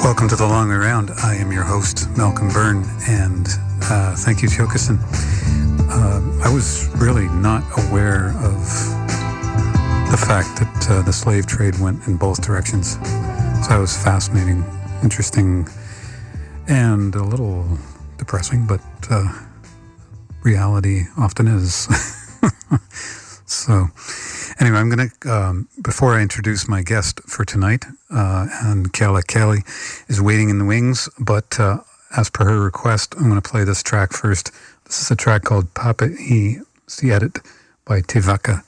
Welcome to The Long Way Round. I am your host, Malcolm Byrne, and thank you, Tiokasin. I was really not aware of the fact that the slave trade went in both directions. So that was fascinating, interesting, and a little depressing, but reality often is. So anyway, I'm going to, before I introduce my guest for tonight, and Keala is waiting in the wings, but as per her request, I'm going to play this track first. This is a track called Papa'i. It's the edit by Tevaka.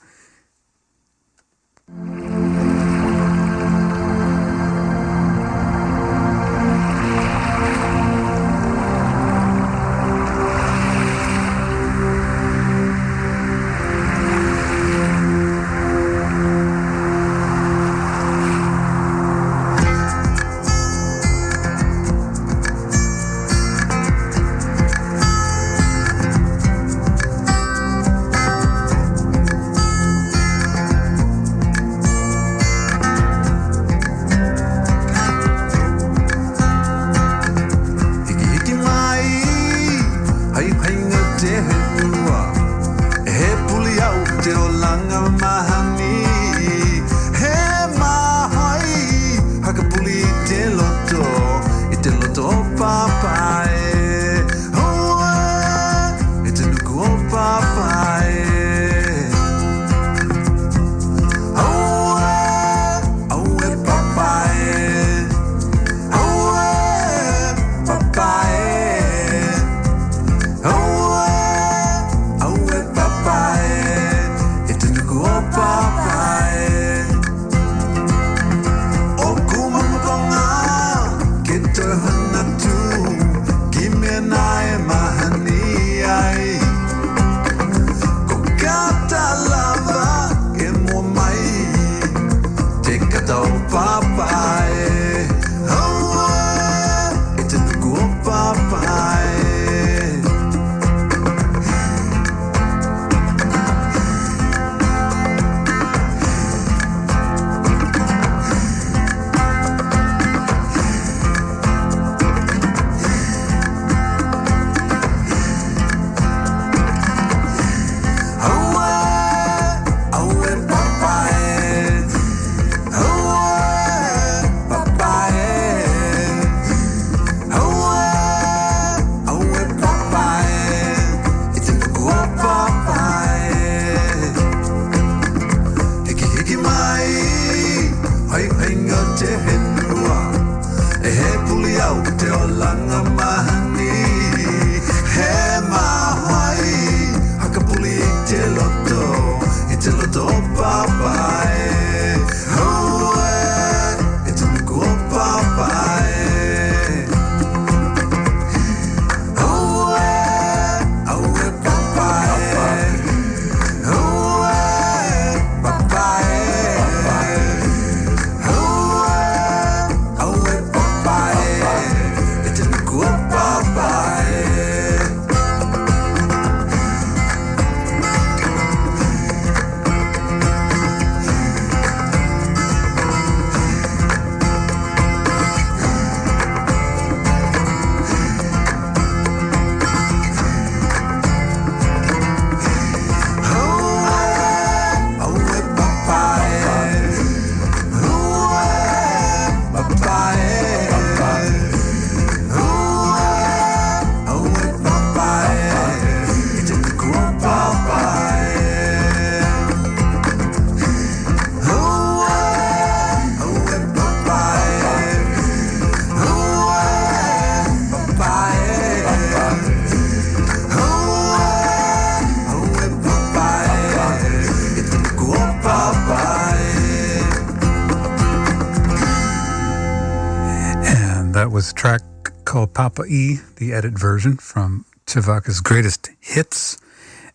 A track called Papa'i, the edit version from Tevaka's greatest hits.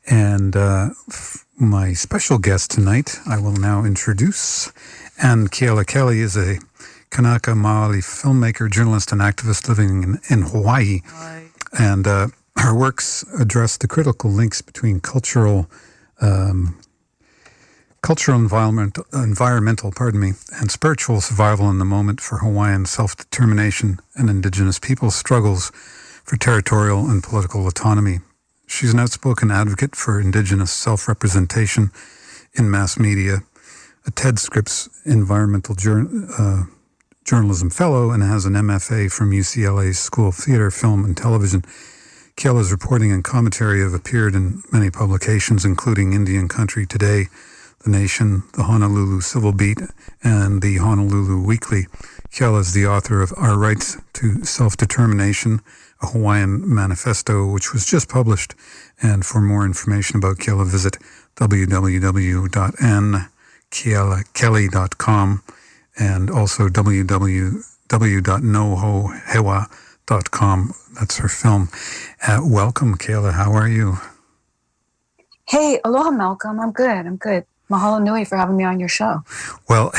And my special guest tonight, I will now introduce. And Keala is a Kanaka Maoli filmmaker, journalist, and activist living in Hawaii. Hi. And her works address the critical links between cultural Cultural environmental, and spiritual survival in the moment for Hawaiian self-determination and Indigenous peoples' struggles for territorial and political autonomy. She's an outspoken advocate for Indigenous self-representation in mass media, a TED Scripps environmental journalism fellow, and has an MFA from UCLA's School of Theater, Film, and Television. Keala's reporting and commentary have appeared in many publications, including Indian Country Today, The Nation, the Honolulu Civil Beat, and the Honolulu Weekly. Keala is the author of Our Rights to Self-Determination, a Hawaiian Manifesto, which was just published. And for more information about Keala, visit www.nkealakelly.com and also www.nohohewa.com. That's her film. Welcome, Keala. How are you? Hey, aloha, Malcolm. I'm good. Mahalo nui for having me on your show. Well,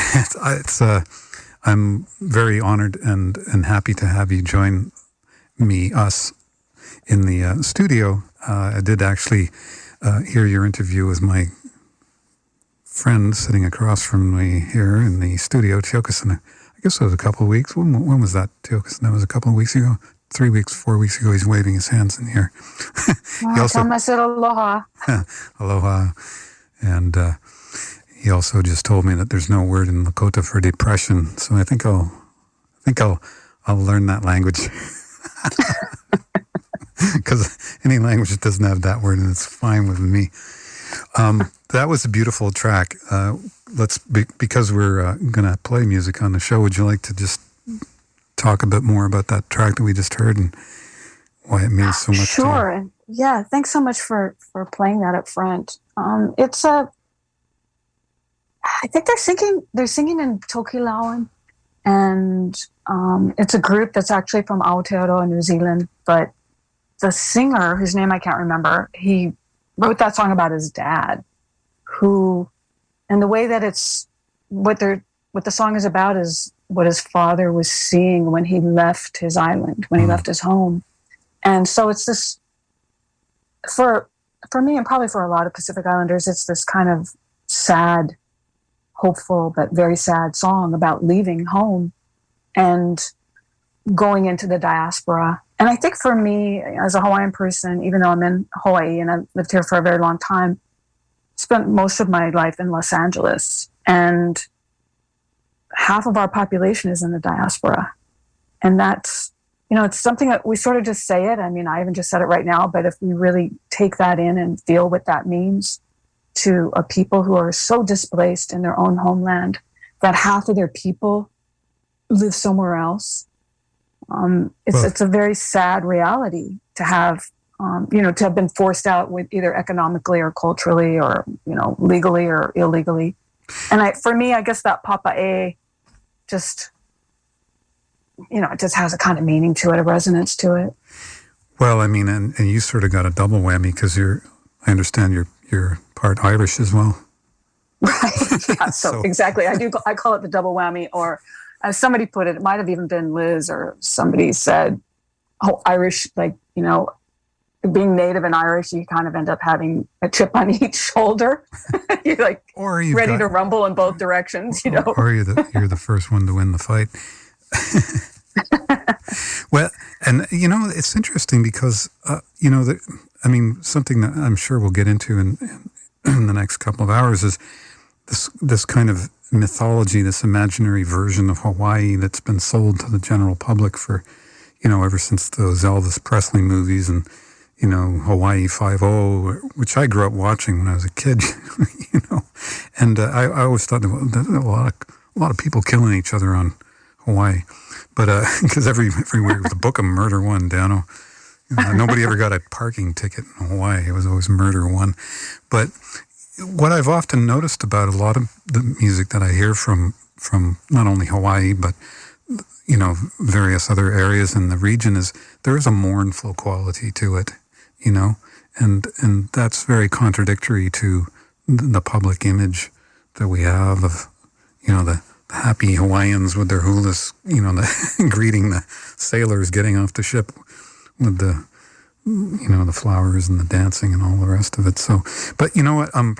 I'm very honored and happy to have you join us in the studio. I did actually hear your interview with my friend sitting across from me here in the studio, Tiokasin. I guess it was a couple of weeks. When was that, Tiokasin? That was a couple of weeks ago. 3 weeks, 4 weeks ago. He's waving his hands in here. Well, I said aloha. Aloha. And he also just told me that there's no word in Lakota for depression. So I think I'll learn that language. Because any language that doesn't have that word, and it's fine with me. That was a beautiful track. Because we're going to play music on the show, would you like to just talk a bit more about that track that we just heard and why it means so much? Sure. Yeah. Thanks so much for playing that up front. I think they're singing in Tokelauan, and it's a group that's actually from Aotearoa, New Zealand. But the singer, whose name I can't remember, he wrote that song about his dad, and the way that it's what the song is about is what his father was seeing when he left his island, when he left his home. And so it's this, for me and probably for a lot of Pacific Islanders, it's this kind of sad, hopeful, but very sad song about leaving home and going into the diaspora. And I think for me, as a Hawaiian person, even though I'm in Hawaii and I've lived here for a very long time, spent most of my life in Los Angeles, and half of our population is in the diaspora. And that's, it's something that we sort of just say it. I mean, I even just said it right now, but if we really take that in and feel what that means to a people who are so displaced in their own homeland that half of their people live somewhere else, it's a very sad reality to have, to have been forced out with either economically or culturally or, legally or illegally. And for me, I guess that Papa'e just, it just has a kind of meaning to it, a resonance to it. Well, I mean, and you sort of got a double whammy because I understand you're part Irish as well. Right. Yeah, so exactly. I call it the double whammy, or as somebody put it, it might have even been Liz or somebody said, Irish, being native and Irish, you kind of end up having a chip on each shoulder. You're ready to rumble in both directions, Or you're the first one to win the fight. Well, and it's interesting because something that I'm sure we'll get into in the next couple of hours is this kind of mythology, this imaginary version of Hawaii that's been sold to the general public for ever since those Elvis Presley movies and Hawaii 5-0, which I grew up watching when I was a kid, and I always thought there were a lot of people killing each other on Hawaii, but because everywhere was a book of murder one, Dano. Nobody ever got a parking ticket in Hawaii. It was always murder one. But what I've often noticed about a lot of the music that I hear from not only Hawaii, but various other areas in the region is there is a mournful quality to it, and that's very contradictory to the public image that we have of, the happy Hawaiians with their hulas, greeting the sailors getting off the ship with the, the flowers and the dancing and all the rest of it. So, but you know what? I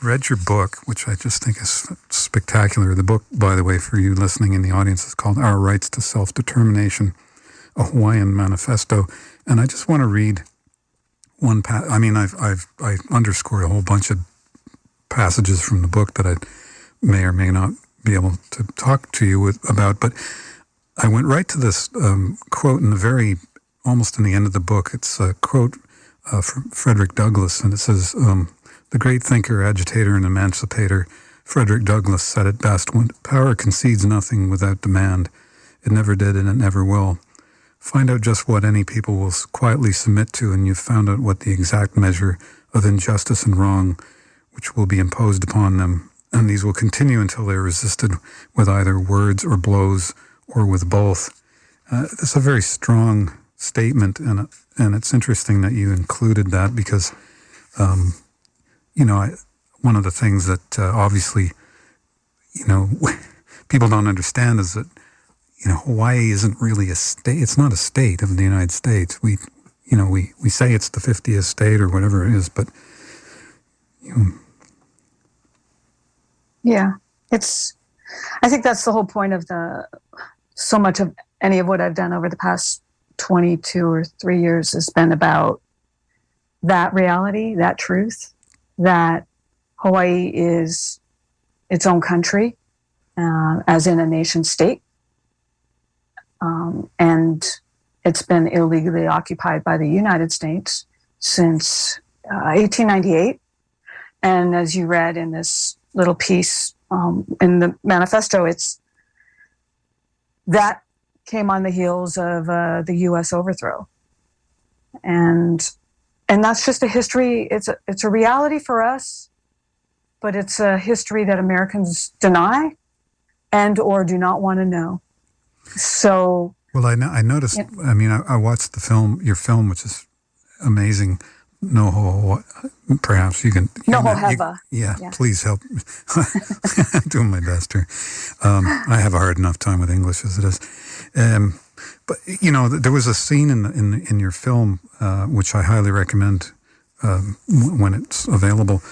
read your book, which I just think is spectacular. The book, by the way, for you listening in the audience, is called Our Rights to Self-Determination, a Hawaiian Manifesto. And I just want to read one I underscored a whole bunch of passages from the book that I may or may not be able to talk to you about, but I went right to this quote almost in the end of the book. It's a quote from Frederick Douglass, and it says, the great thinker, agitator, and emancipator Frederick Douglass said it best: when power concedes nothing without demand, it never did and it never will. Find out just what any people will quietly submit to, and you've found out what the exact measure of injustice and wrong which will be imposed upon them. And these will continue until they are resisted with either words or blows or with both. It's a very strong statement, and it's interesting that you included that because, one of the things that obviously, people don't understand is that, Hawaii isn't really a state. It's not a state of the United States. We say it's the 50th state or whatever it is, but, Yeah, I think that's the whole point of so much of any of what I've done over the past 22 or 3 years has been about that reality, that truth, that Hawaii is its own country, as in a nation state. And it's been illegally occupied by the United States since 1898. And as you read in this little piece in the manifesto, that came on the heels of the U.S. overthrow, and that's just a history. It's a reality for us, but it's a history that Americans deny and or do not want to know. So, well, I noticed. I watched your film, which is amazing. Perhaps you can. Nohoheva. Yeah, please help. I'm doing my best here. I have a hard enough time with English as it is. But there was a scene in your film, which I highly recommend when it's available.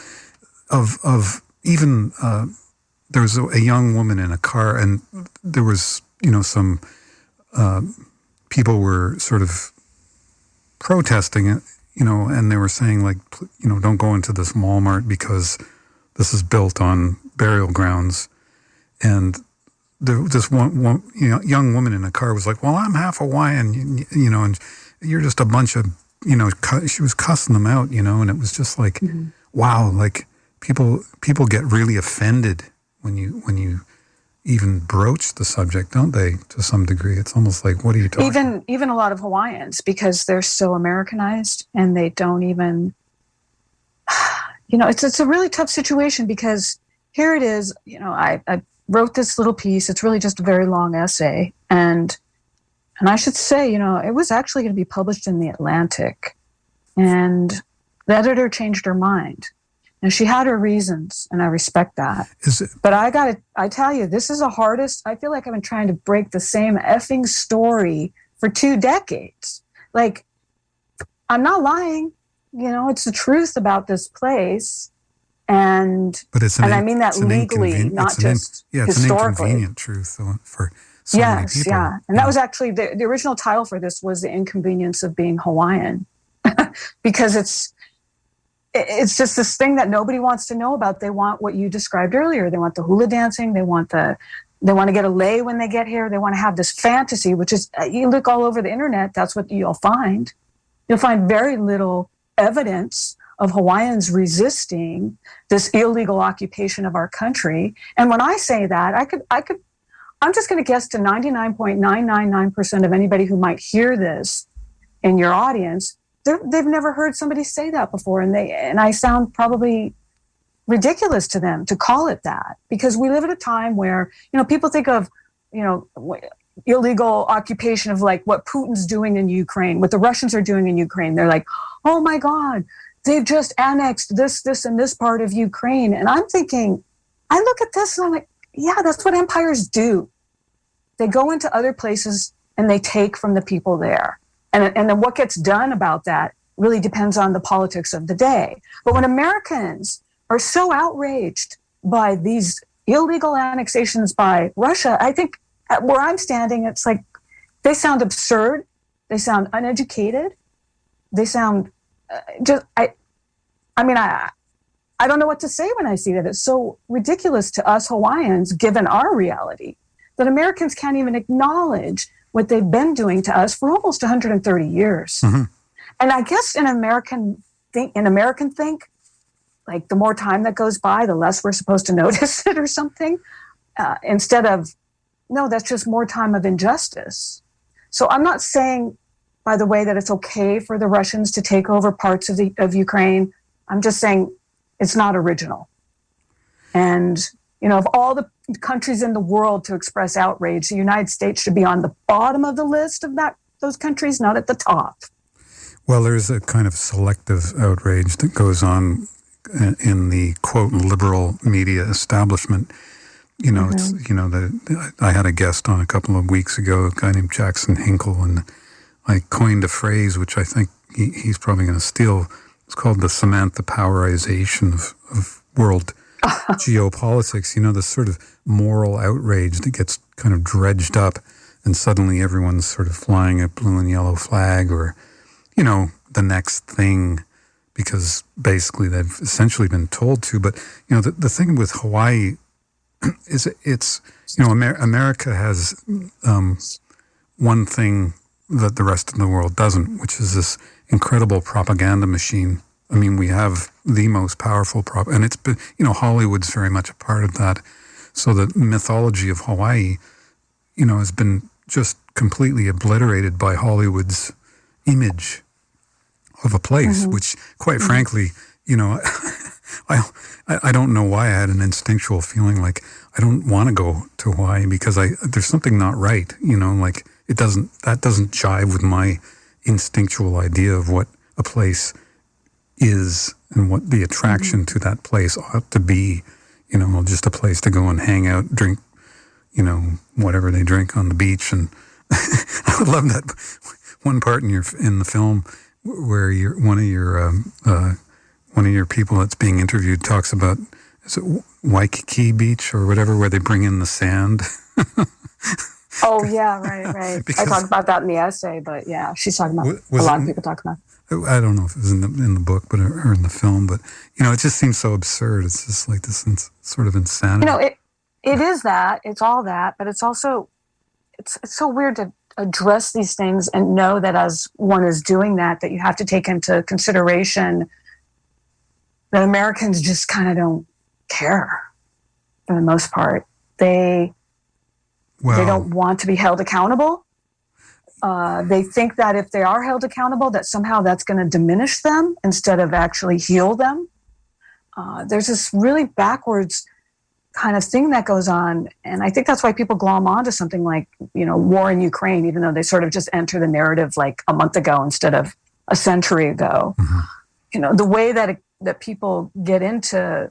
Of even there was a young woman in a car, and there was some people were sort of protesting it. And they were saying, like, don't go into this Walmart because this is built on burial grounds. And this one young woman in a car was like, well, I'm half Hawaiian, and you're just a bunch of, she was cussing them out, and it was just like, wow, like people get really offended when you even broach the subject, don't they, to some degree? It's almost like, what are you talking about? Even a lot of Hawaiians, because they're so Americanized and they don't even, it's a really tough situation because here it is, I wrote this little piece. It's really just a very long essay. And I should say, it was actually going to be published in the Atlantic, and the editor changed her mind. And she had her reasons, and I respect that. But I tell you, this is the hardest. I feel like I've been trying to break the same effing story for 2 decades. Like, I'm not lying. It's the truth about this place. And I mean that legally, not just historically. It's an inconvenient truth for so many people. Yeah. And that was actually, the original title for this was The Inconvenience of Being Hawaiian. Because it's just this thing that nobody wants to know about. They want what you described earlier. They want the hula dancing. They want to get a lei when they get here. They want to have this fantasy, which is, you look all over the internet, that's what you'll find. You'll find very little evidence of Hawaiians resisting this illegal occupation of our country. And when I say that, I'm just going to guess to 99.999% of anybody who might hear this in your audience, they've never heard somebody say that before, and I sound probably ridiculous to them to call it that, because we live at a time where people think of illegal occupation of like what Putin's doing in Ukraine, what the Russians are doing in Ukraine. They're like, oh my God, they've just annexed this, and this part of Ukraine. And I'm thinking, I look at this and I'm like, yeah, that's what empires do. They go into other places and they take from the people there. And then what gets done about that really depends on the politics of the day. But when Americans are so outraged by these illegal annexations by Russia. I think where I'm standing, it's like they sound absurd. They sound uneducated. They sound I don't know what to say when I see that. It's so ridiculous to us Hawaiians, given our reality, that Americans can't even acknowledge what they've been doing to us for almost 130 years. Mm-hmm. And I guess in American think, like the more time that goes by, the less we're supposed to notice it or something, instead of, no, that's just more time of injustice. So I'm not saying, by the way, that it's okay for the Russians to take over parts of Ukraine. I'm just saying it's not original. And, of all the countries in the world to express outrage, the United States should be on the bottom of the list of those countries, not at the top. Well, there's a kind of selective outrage that goes on in the, quote, liberal media establishment. It's, I had a guest on a couple of weeks ago, a guy named Jackson Hinkle, and I coined a phrase which I think he's probably going to steal. It's called the Samantha Powerization of world geopolitics. This sort of moral outrage that gets kind of dredged up, and suddenly everyone's sort of flying a blue and yellow flag, or, the next thing, because basically they've essentially been told to. But, the thing with Hawaii is it's, America has one thing that the rest of the world doesn't, which is this incredible propaganda machine. I mean, we have the most powerful and it's been, Hollywood's very much a part of that. So the mythology of Hawaii, has been just completely obliterated by Hollywood's image of a place, which, quite frankly, I don't know why I had an instinctual feeling like I don't want to go to Hawaii because there's something not right, like that doesn't jive with my instinctual idea of what a place is and what the attraction to that place ought to be, just a place to go and hang out, drink, whatever they drink on the beach. And I would love that one part in the film where one of your people that's being interviewed talks about, is it Waikiki Beach or whatever, where they bring in the sand? Oh, yeah, right. I talked about that in the essay, but yeah, she's talking about a lot of people talk about. I don't know if it was in the book, or in the film, but it just seems so absurd. It's just like this sort of insanity. It is that. It's all that, but it's also it's so weird to address these things and know that as one is doing that you have to take into consideration that Americans just kind of don't care for the most part. They don't want to be held accountable. They think that if they are held accountable, that somehow that's going to diminish them instead of actually heal them. There's this really backwards kind of thing that goes on. And I think that's why people glom onto something like, war in Ukraine, even though they sort of just enter the narrative like a month ago instead of a century ago. Mm-hmm. The way that people get into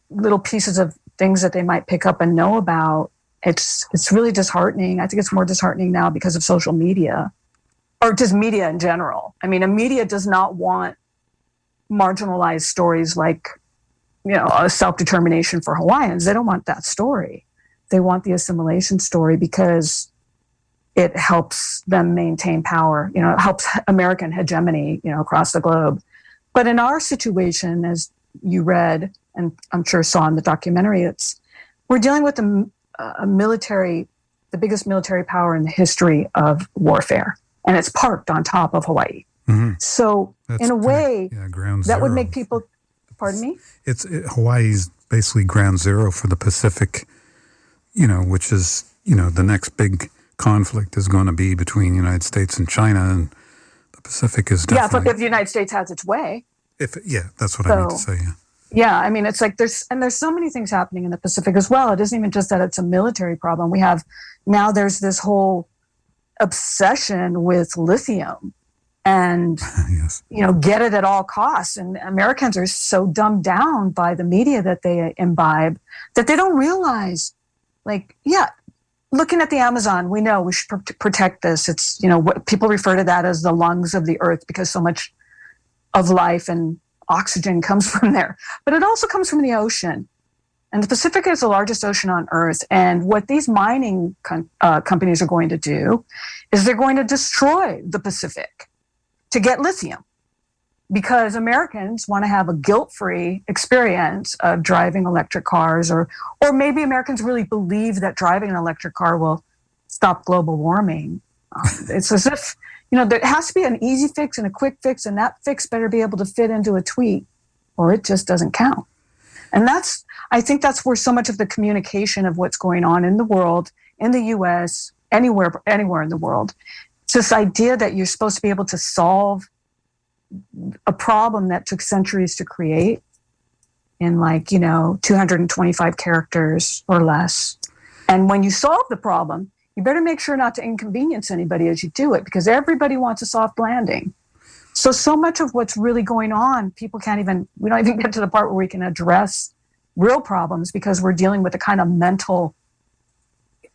little pieces of things that they might pick up and know about, it's really disheartening. I think it's more disheartening now because of social media, or just media in general. I mean, a media does not want marginalized stories like, a self-determination for Hawaiians. They don't want that story. They want the assimilation story because it helps them maintain power. It helps American hegemony, across the globe. But in our situation, as you read, and I'm sure saw in the documentary, we're dealing with a military, the biggest military power in the history of warfare, and it's parked on top of Hawaii. Mm-hmm. So in a way, that would make people, pardon me? Hawaii's basically ground zero for the Pacific, which is, the next big conflict is going to be between the United States and China, and the Pacific is definitely... Yeah, if the United States has its way. That's what I meant to say, yeah. Yeah, I mean, it's like there's so many things happening in the Pacific as well. It isn't even just that it's a military problem. There's this whole obsession with lithium and, yes. Get it at all costs. And Americans are so dumbed down by the media that they imbibe that they don't realize, looking at the Amazon, we know we should protect this. It's, what people refer to that as the lungs of the earth because so much of life and oxygen comes from there, but it also comes from the ocean. And the Pacific is the largest ocean on Earth. And what these mining companies are going to do is they're going to destroy the Pacific to get lithium, because Americans want to have a guilt-free experience of driving electric cars, or maybe Americans really believe that driving an electric car will stop global warming. It's as if, there has to be an easy fix and a quick fix, and that fix better be able to fit into a tweet, or it just doesn't count. And I think that's where so much of the communication of what's going on in the world, in the U.S., anywhere in the world, it's this idea that you're supposed to be able to solve a problem that took centuries to create in 225 characters or less. And when you solve the problem, you better make sure not to inconvenience anybody as you do it, because everybody wants a soft landing. So much of what's really going on, we don't even get to the part where we can address real problems, because we're dealing with a kind of mental,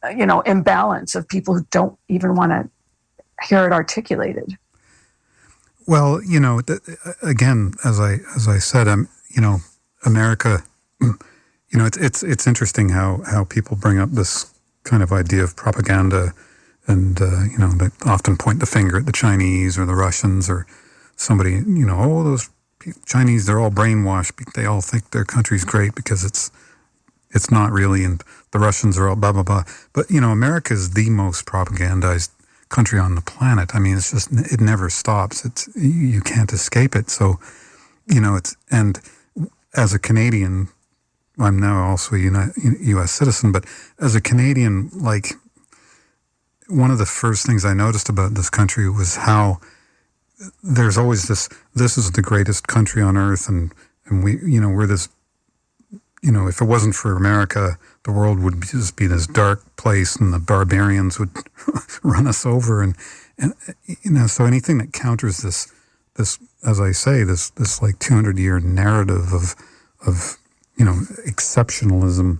imbalance of people who don't even want to hear it articulated. Well, again, as I said, America, it's interesting how people bring up this kind of idea of propaganda, and they often point the finger at the Chinese or the Russians or somebody. Those Chinese, they're all brainwashed. They all think their country's great because it's not really, and the Russians are all blah blah blah. But America is the most propagandized country on the planet. I mean, it's just, it never stops. You can't escape it. So, and as a Canadian, I'm now also a U.S. citizen, but as a Canadian, one of the first things I noticed about this country was how there's always this is the greatest country on earth, and we, we're this, if it wasn't for America, the world would just be this dark place, and the barbarians would run us over, and so anything that counters this, as I say, this 200-year narrative of exceptionalism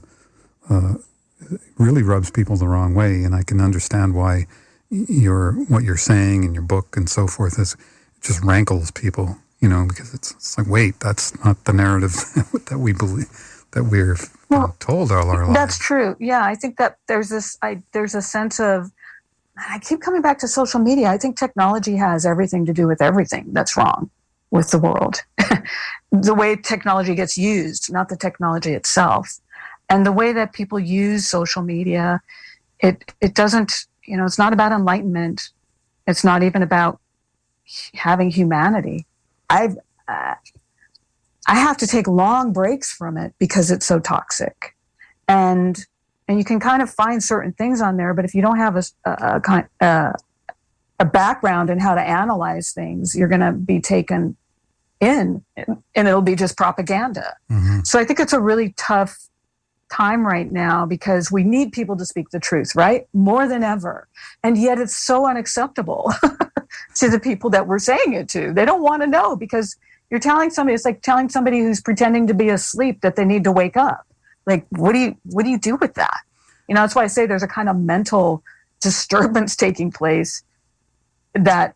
really rubs people the wrong way. And I can understand why what you're saying in your book and so forth it just rankles people, because it's like, wait, that's not the narrative that we believe, that we're told all our lives. That's true. Yeah, I think that there's a sense of, I keep coming back to social media. I think technology has everything to do with everything that's wrong with the world. The way technology gets used, not the technology itself. And the way that people use social media, it doesn't, it's not about enlightenment. It's not even about having humanity. I have to take long breaks from it because it's so toxic. And you can kind of find certain things on there, but if you don't have a background in how to analyze things, you're going to be taken in, and it'll be just propaganda. Mm-hmm. So I think it's a really tough time right now, because we need people to speak the truth, right? More than ever. And yet it's so unacceptable to the people that we're saying it to. They don't want to know, because you're telling somebody, it's like telling somebody who's pretending to be asleep that they need to wake up. Like, what do you do with that? That's why I say there's a kind of mental disturbance taking place that,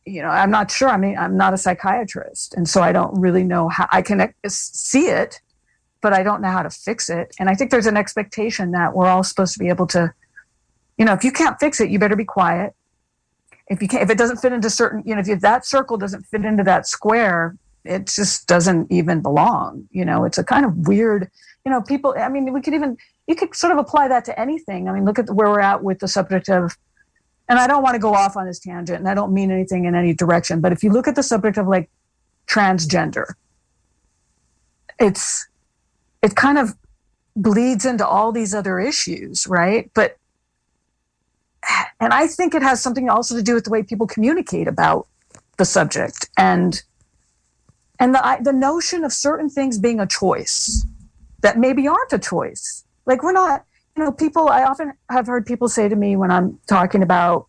I'm not sure. I mean, I'm not a psychiatrist, and so I don't really know how I can see it, but I don't know how to fix it. And I think there's an expectation that we're all supposed to be able to, if you can't fix it, you better be quiet. If it doesn't fit into certain, if that circle doesn't fit into that square, it just doesn't even belong. It's a kind of weird, people, I mean, you could sort of apply that to anything. I mean, look at where we're at with the subject of, and I don't want to go off on this tangent, and I don't mean anything in any direction, but if you look at the subject of transgender, it kind of bleeds into all these other issues, right? And I think it has something also to do with the way people communicate about the subject, and the notion of certain things being a choice that maybe aren't a choice. Like, we're not, people, I often have heard people say to me when I'm talking about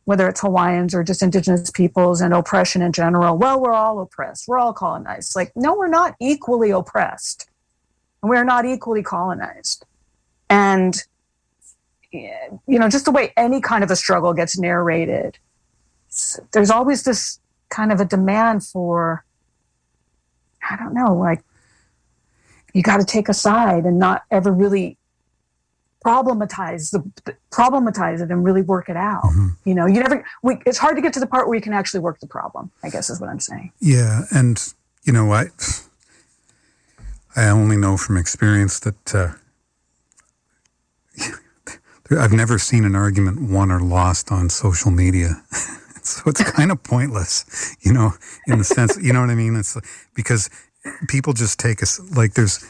whether it's Hawaiians or just indigenous peoples and oppression in general, well, we're all oppressed, we're all colonized. Like, no, we're not equally oppressed. And we're not equally colonized. And, just the way any kind of a struggle gets narrated, there's always this kind of a demand for I don't know, like you got to take a side and not ever really problematize it and really work it out. Mm-hmm. You know, it's hard to get to the part where you can actually work the problem, I guess is what I'm saying. Yeah. And, you know, I only know from experience that I've never seen an argument won or lost on social media. So it's kind of pointless, you know, in the sense, you know what I mean? It's because people just take us, like there's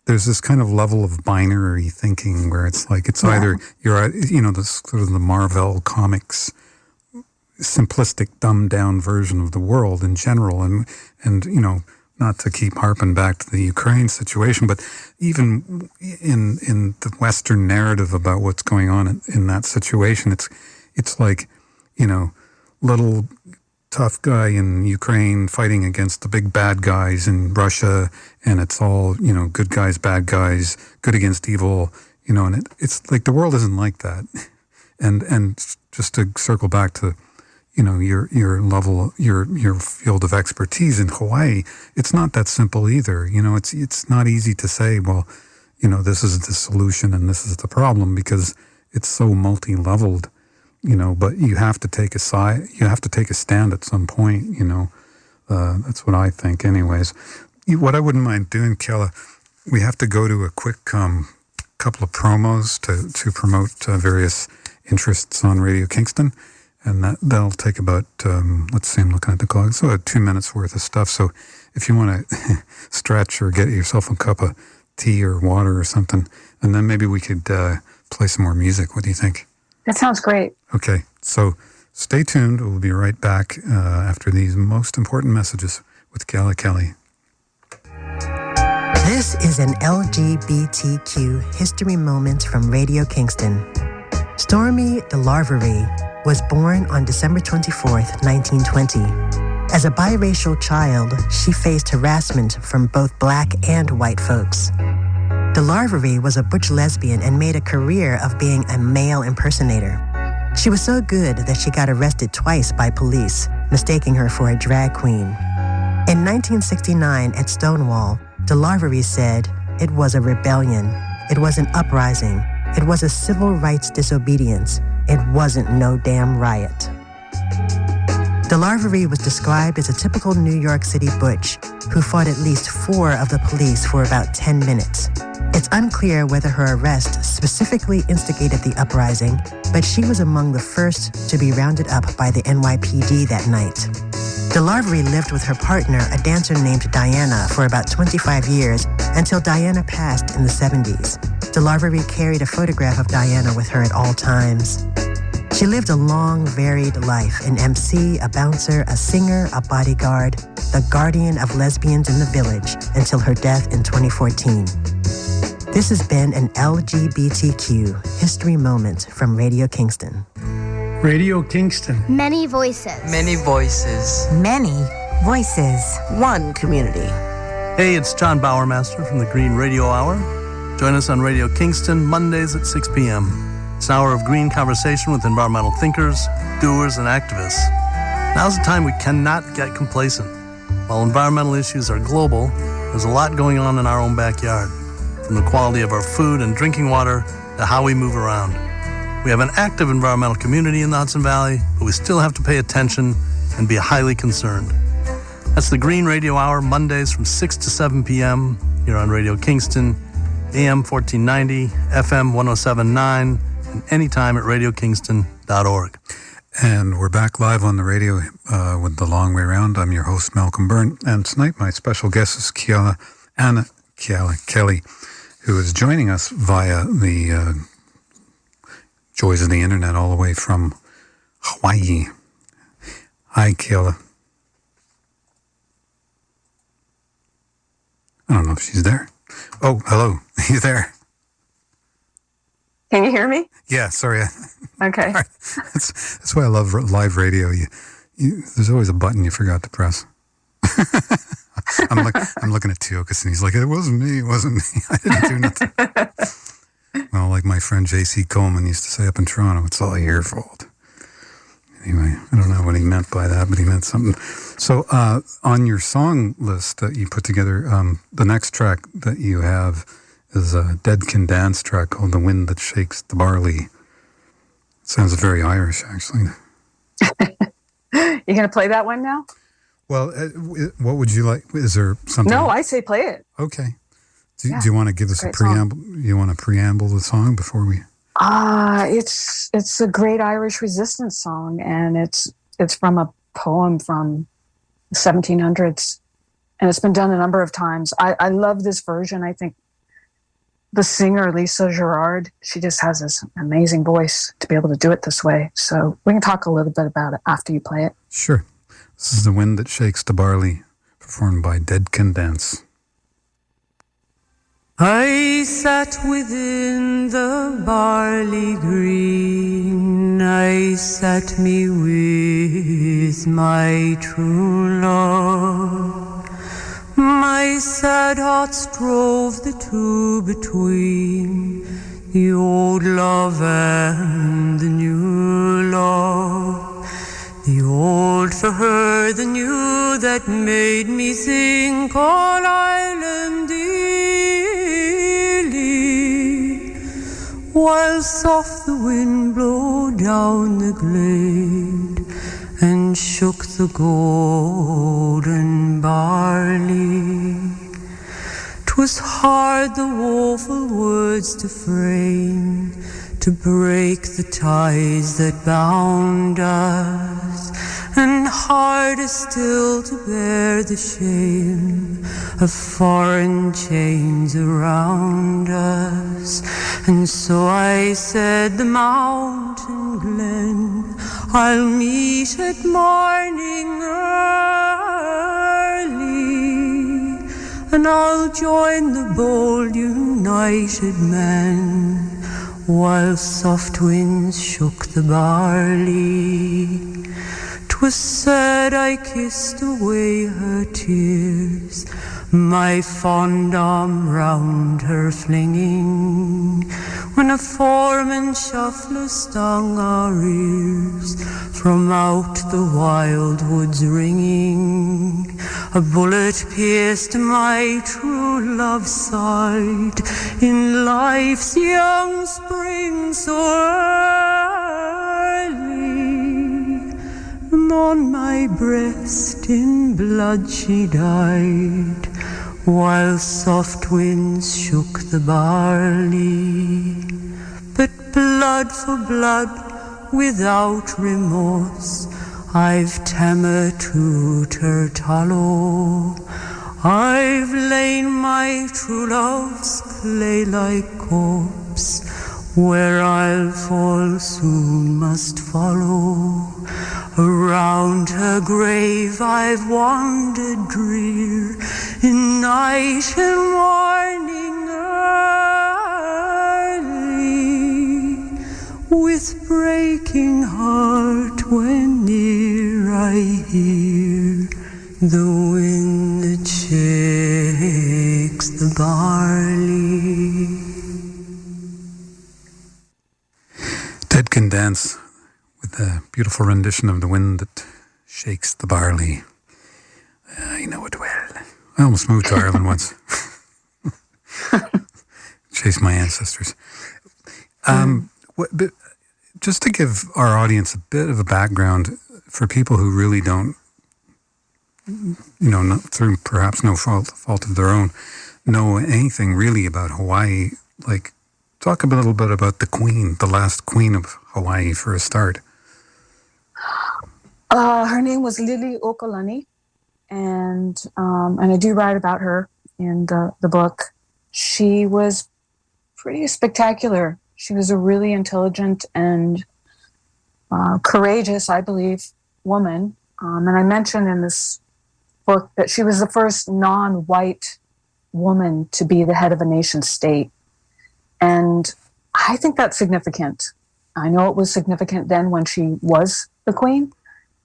this kind of level of binary thinking where it's like, it's either you're, you know, the sort of the Marvel comics, simplistic, dumbed down version of the world in general. And, you know, not to keep harping back to the Ukraine situation, but even in the Western narrative about what's going on in that situation, it's like, you know, little tough guy in Ukraine fighting against the big bad guys in Russia, and it's all, you know, good guys, bad guys, good against evil, you know, and it's like the world isn't like that. And just to circle back to, you know, your level, your field of expertise in Hawaii, it's not that simple either. You know, it's not easy to say, well, you know, this is the solution and this is the problem, because it's so multi-leveled, you know, but you have to take a side, you have to take a stand at some point, you know. That's what I think anyways. What I wouldn't mind doing, Keala, we have to go to a quick couple of promos to promote various interests on Radio Kingston. And that'll take about, let's see, I'm looking at the clock, so 2 minutes worth of stuff. So if you want to stretch or get yourself a cup of tea or water or something, and then maybe we could play some more music. What do you think? That sounds great. Okay, so stay tuned. We'll be right back after these most important messages with Keala Kelly. This is an LGBTQ history moment from Radio Kingston. Stormy DeLarverie was born on December 24th, 1920. As a biracial child, she faced harassment from both black and white folks. DeLarverie was a butch lesbian and made a career of being a male impersonator. She was so good that she got arrested twice by police, mistaking her for a drag queen. In 1969 at Stonewall, DeLarverie said, "It was a rebellion. It was an uprising. It was a civil rights disobedience. It wasn't no damn riot." DeLarverie was described as a typical New York City butch who fought at least 4 of the police for about 10 minutes. It's unclear whether her arrest specifically instigated the uprising, but she was among the first to be rounded up by the NYPD that night. DeLarverie lived with her partner, a dancer named Diana, for about 25 years until Diana passed in the 70s. DeLarverie carried a photograph of Diana with her at all times. She lived a long, varied life, an MC, a bouncer, a singer, a bodyguard, the guardian of lesbians in the village, until her death in 2014. This has been an LGBTQ history moment from Radio Kingston. Radio Kingston. Many voices. Many voices. Many voices. One community. Hey, it's John Bowermaster from the Green Radio Hour. Join us on Radio Kingston Mondays at 6 p.m. It's an hour of green conversation with environmental thinkers, doers, and activists. Now's the time we cannot get complacent. While environmental issues are global, there's a lot going on in our own backyard, from the quality of our food and drinking water to how we move around. We have an active environmental community in the Hudson Valley, but we still have to pay attention and be highly concerned. That's the Green Radio Hour, Mondays from 6 to 7 p.m. here on Radio Kingston, AM 1490, FM 107.9, and anytime at radiokingston.org. And we're back live on the radio with The Long Way Round. I'm your host, Malcolm Byrne. And tonight my special guest is Keala Kelly, who is joining us via the joys of the internet all the way from Hawaii. Hi, Keala. I don't know if she's there. Oh, hello. You there? Can you hear me? Yeah, sorry. Okay. Right. That's why I love live radio. There's always a button you forgot to press. I'm looking at Teokas and he's like, it wasn't me. I didn't do nothing. Well, like my friend J.C. Coleman used to say up in Toronto, it's all your fault. Anyway, I don't know what he meant by that, but he meant something. So on your song list that you put together, the next track that you have is a Dead Can Dance track called The Wind That Shakes the Barley. It sounds very Irish, actually. You going to play that one now? Well, what would you like? Is there something? No, I say play it. Okay. Do you want to give us a preamble? Song. You want to preamble the song before we? It's a great Irish resistance song, and it's from a poem from the 1700s, and it's been done a number of times. I love this version. I think the singer, Lisa Gerard, she just has this amazing voice to be able to do it this way. So we can talk a little bit about it after you play it. Sure. This is The Wind That Shakes the Barley, performed by Dead Can Dance. I sat within the barley green, I sat me with my true love. My sad hearts drove the two between, the old love and the new love. The old for her, the new that made me think all island dearly, while soft the wind blew down the glade and shook the golden barley. 'Twas hard the woeful words to frame, to break the ties that bound us, and harder still to bear the shame of foreign chains around us. And so I said, the mountain glen I'll meet at morning early, and I'll join the bold united men, while soft winds shook the barley. 'Twas said I kissed away her tears, my fond arm round her flinging, when a foreman shuffler stung our ears, from out the wild woods ringing. A bullet pierced my true love's side in life's young spring so early, and on my breast in blood she died, while soft winds shook the barley. But blood for blood, without remorse, I've tamer to Turtallow. I've lain my true love's clay-like corpse, where I'll fall soon must follow. Around her grave I've wandered drear, in night and morning early, with breaking heart when near I hear the wind that shakes the barley. Dead Can Dance with a beautiful rendition of The Wind That Shakes the Barley. I know it well. I almost moved to Ireland once. Chased my ancestors. Just to give our audience a bit of a background for people who really don't, not through perhaps no fault of their own, know anything really about Hawaii, like, talk a little bit about the Queen, the last Queen of Hawaii for a start. Her name was Lili Okolani, and I do write about her in the book. She was pretty spectacular. She was a really intelligent and courageous, I believe, woman. And I mentioned in this book that she was the first non-white woman to be the head of a nation state. And I think that's significant. I know it was significant then when she was the queen,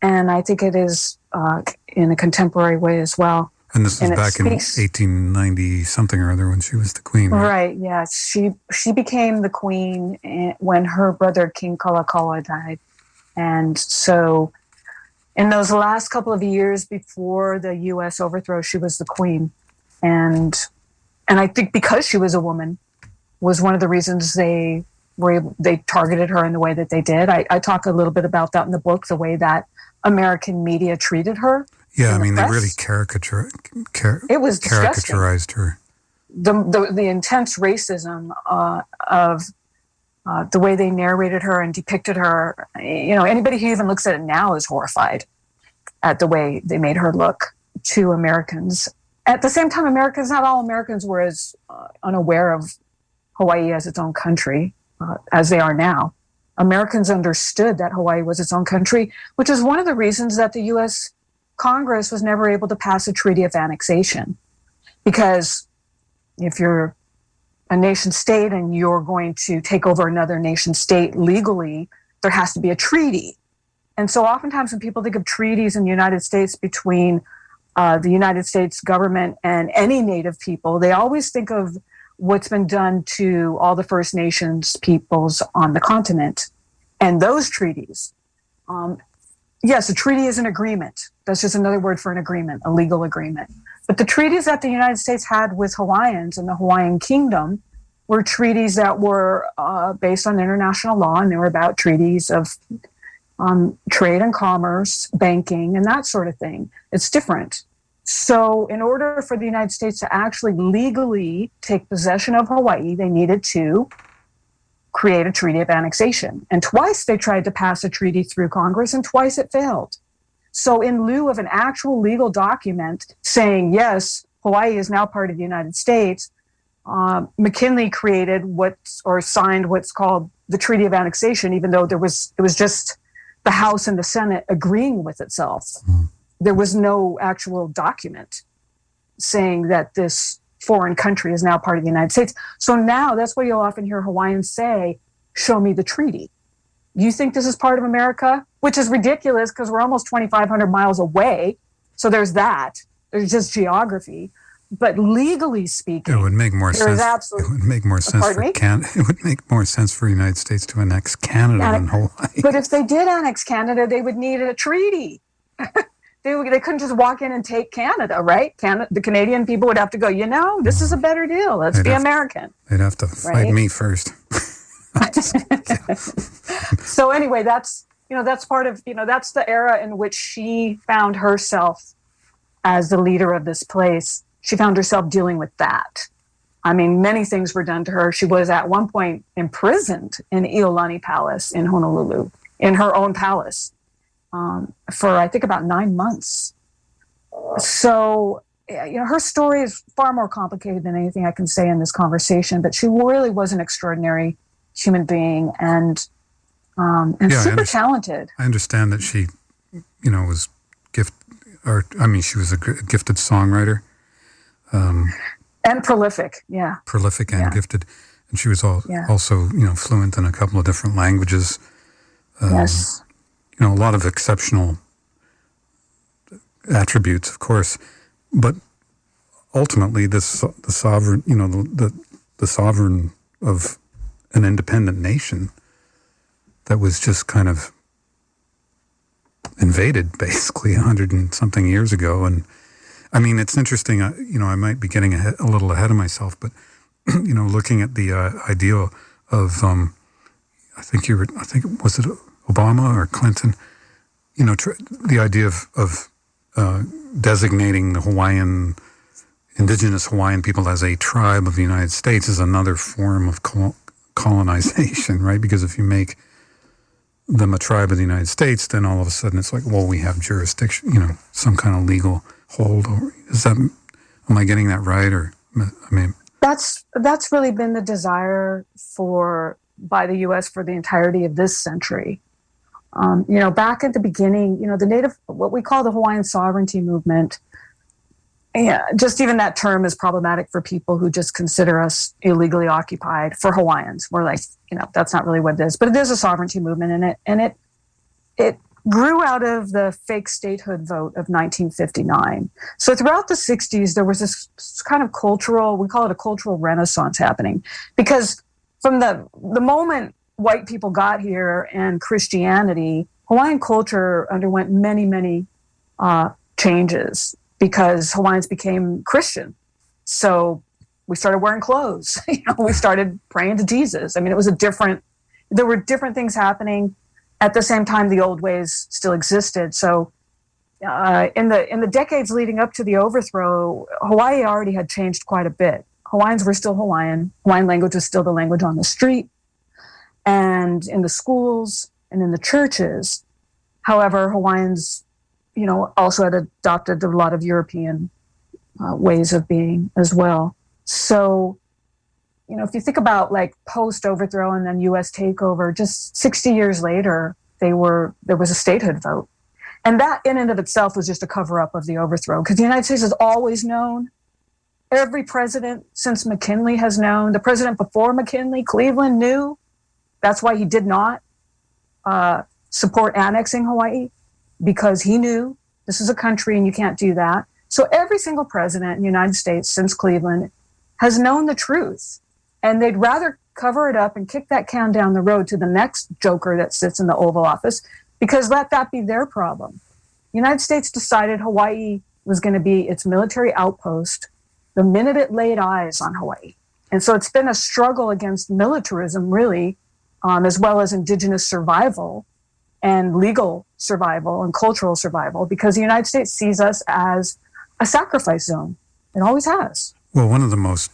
and I think it is in a contemporary way as well. And this was back in 1890 something or other when she was the queen, right? Right, yes. She became the queen when her brother King Kalakaua died. And so in those last couple of years before the U.S. overthrow, she was the queen. And I think because she was a woman was one of the reasons they targeted her in the way that they did. I talk a little bit about that in the book, the way that American media treated her. Yeah, I mean, they really caricaturized her. The intense racism of the way they narrated her and depicted her. Anybody who even looks at it now is horrified at the way they made her look to Americans. At the same time, not all Americans were as unaware of Hawaii as its own country as they are now. Americans understood that Hawaii was its own country, which is one of the reasons that the U.S. Congress was never able to pass a treaty of annexation. Because if you're a nation state and you're going to take over another nation state legally, there has to be a treaty. And so oftentimes when people think of treaties in the United States between the United States government and any Native people, they always think of what's been done to all the First Nations peoples on the continent. And those treaties, yes, a treaty is an agreement. That's just another word for an agreement, a legal agreement. But the treaties that the United States had with Hawaiians and the Hawaiian Kingdom were treaties that were based on international law, and they were about treaties of trade and commerce, banking, and that sort of thing. It's different. So in order for the United States to actually legally take possession of Hawaii, they needed to create a treaty of annexation. And twice they tried to pass a treaty through Congress, and twice it failed. So in lieu of an actual legal document saying, yes, Hawaii is now part of the United States, McKinley signed what's called the Treaty of Annexation, even though it was just the House and the Senate agreeing with itself. There was no actual document saying that this foreign country is now part of the United States. So now that's why you'll often hear Hawaiians say, show me the treaty. You think this is part of America? Which is ridiculous because we're almost 2,500 miles away. So there's that. There's just geography. But legally speaking, it would make more sense. Absolutely, it would make more sense for It would make more sense for the United States to annex Canada than Hawaii. But if they did annex Canada, they would need a treaty. They couldn't just walk in and take Canada, right? The Canadian people would have to go, this is a better deal. Let's be American. They'd have to fight me first. So anyway, that's part of, that's the era in which she found herself as the leader of this place. She found herself dealing with that. I mean, many things were done to her. She was at one point imprisoned in Iolani Palace in Honolulu, in her own palace, for I think about 9 months. So, her story is far more complicated than anything I can say in this conversation, but she really was an extraordinary human being and super talented. I understand that she, was she was a gifted songwriter. And prolific, yeah. Prolific and gifted. And she was also, fluent in a couple of different languages. Yes. A lot of exceptional attributes, of course. But ultimately, the sovereign, the sovereign of an independent nation that was just kind of invaded, basically, 100 and something years ago. And I mean, it's interesting, I might be getting a little ahead of myself, but, looking at the idea of, was it Obama or Clinton, the idea of designating the indigenous Hawaiian people as a tribe of the United States is another form of colonization, right? Because if you make them a tribe of the United States, then all of a sudden it's like, well, we have jurisdiction, some kind of legal hold. Or am I getting that right? Or that's really been the desire by the U.S. for the entirety of this century. Back at the beginning, the native, what we call the Hawaiian sovereignty movement, just even that term is problematic for people who just consider us illegally occupied. For Hawaiians, we're like, that's not really what it is, but it is a sovereignty movement, and it grew out of the fake statehood vote of 1959. So throughout the 60s, there was this kind of we call it a cultural renaissance happening, because from the moment white people got here and Christianity Hawaiian culture underwent many changes because Hawaiians became Christian. So we started wearing clothes. We started praying to Jesus. I mean, there were different things happening. At the same time, the old ways still existed. So in the decades leading up to the overthrow, Hawaii already had changed quite a bit. Hawaiians were still Hawaiian. Hawaiian language was still the language on the street and in the schools and in the churches. However, Hawaiians, also had adopted a lot of European ways of being as well. So, if you think about like post-overthrow and then U.S. takeover, just 60 years later, there was a statehood vote. And that in and of itself was just a cover-up of the overthrow, because the United States has always known. Every president since McKinley has known. The president before McKinley, Cleveland, knew. That's why he did not support annexing Hawaii, because he knew this is a country and you can't do that. So every single president in the United States since Cleveland has known the truth. And they'd rather cover it up and kick that can down the road to the next joker that sits in the Oval Office, because let that be their problem. The United States decided Hawaii was going to be its military outpost the minute it laid eyes on Hawaii. And so it's been a struggle against militarism, really, as well as indigenous survival and legal survival and cultural survival, because the United States sees us as a sacrifice zone. It always has. Well, one of the most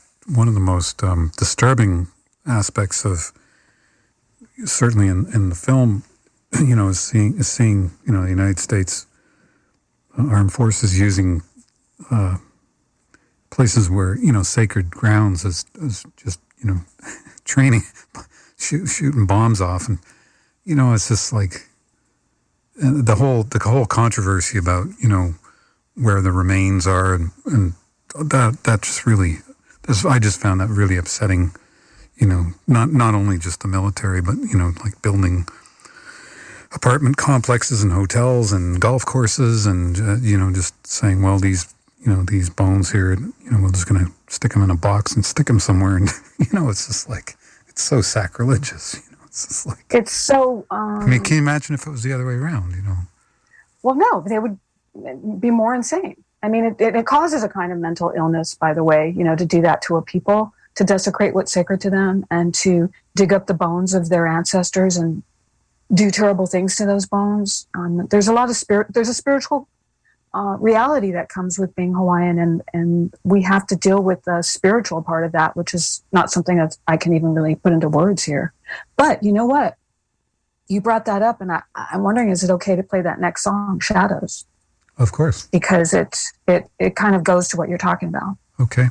disturbing aspects of, certainly in the film, is seeing the United States armed forces using places where sacred grounds as just training, shooting bombs off, and it's just like the whole controversy about where the remains are, and that just really, I just found that really upsetting. Not only just the military, but like building apartment complexes and hotels and golf courses, and just saying, well, these bones here, we're just going to stick them in a box and stick them somewhere, and it's just like, it's so sacrilegious. It's just like, it's so. I mean, can you imagine if it was the other way around? Well, no, they would be more insane. I mean, it causes a kind of mental illness, by the way, to do that to a people, to desecrate what's sacred to them, and to dig up the bones of their ancestors and do terrible things to those bones. There's a lot of there's a spiritual reality that comes with being Hawaiian, and we have to deal with the spiritual part of that, which is not something that I can even really put into words here. But you know what? You brought that up, and I'm wondering, is it okay to play that next song, Shadows? Of course. Because it kind of goes to what you're talking about. Okay.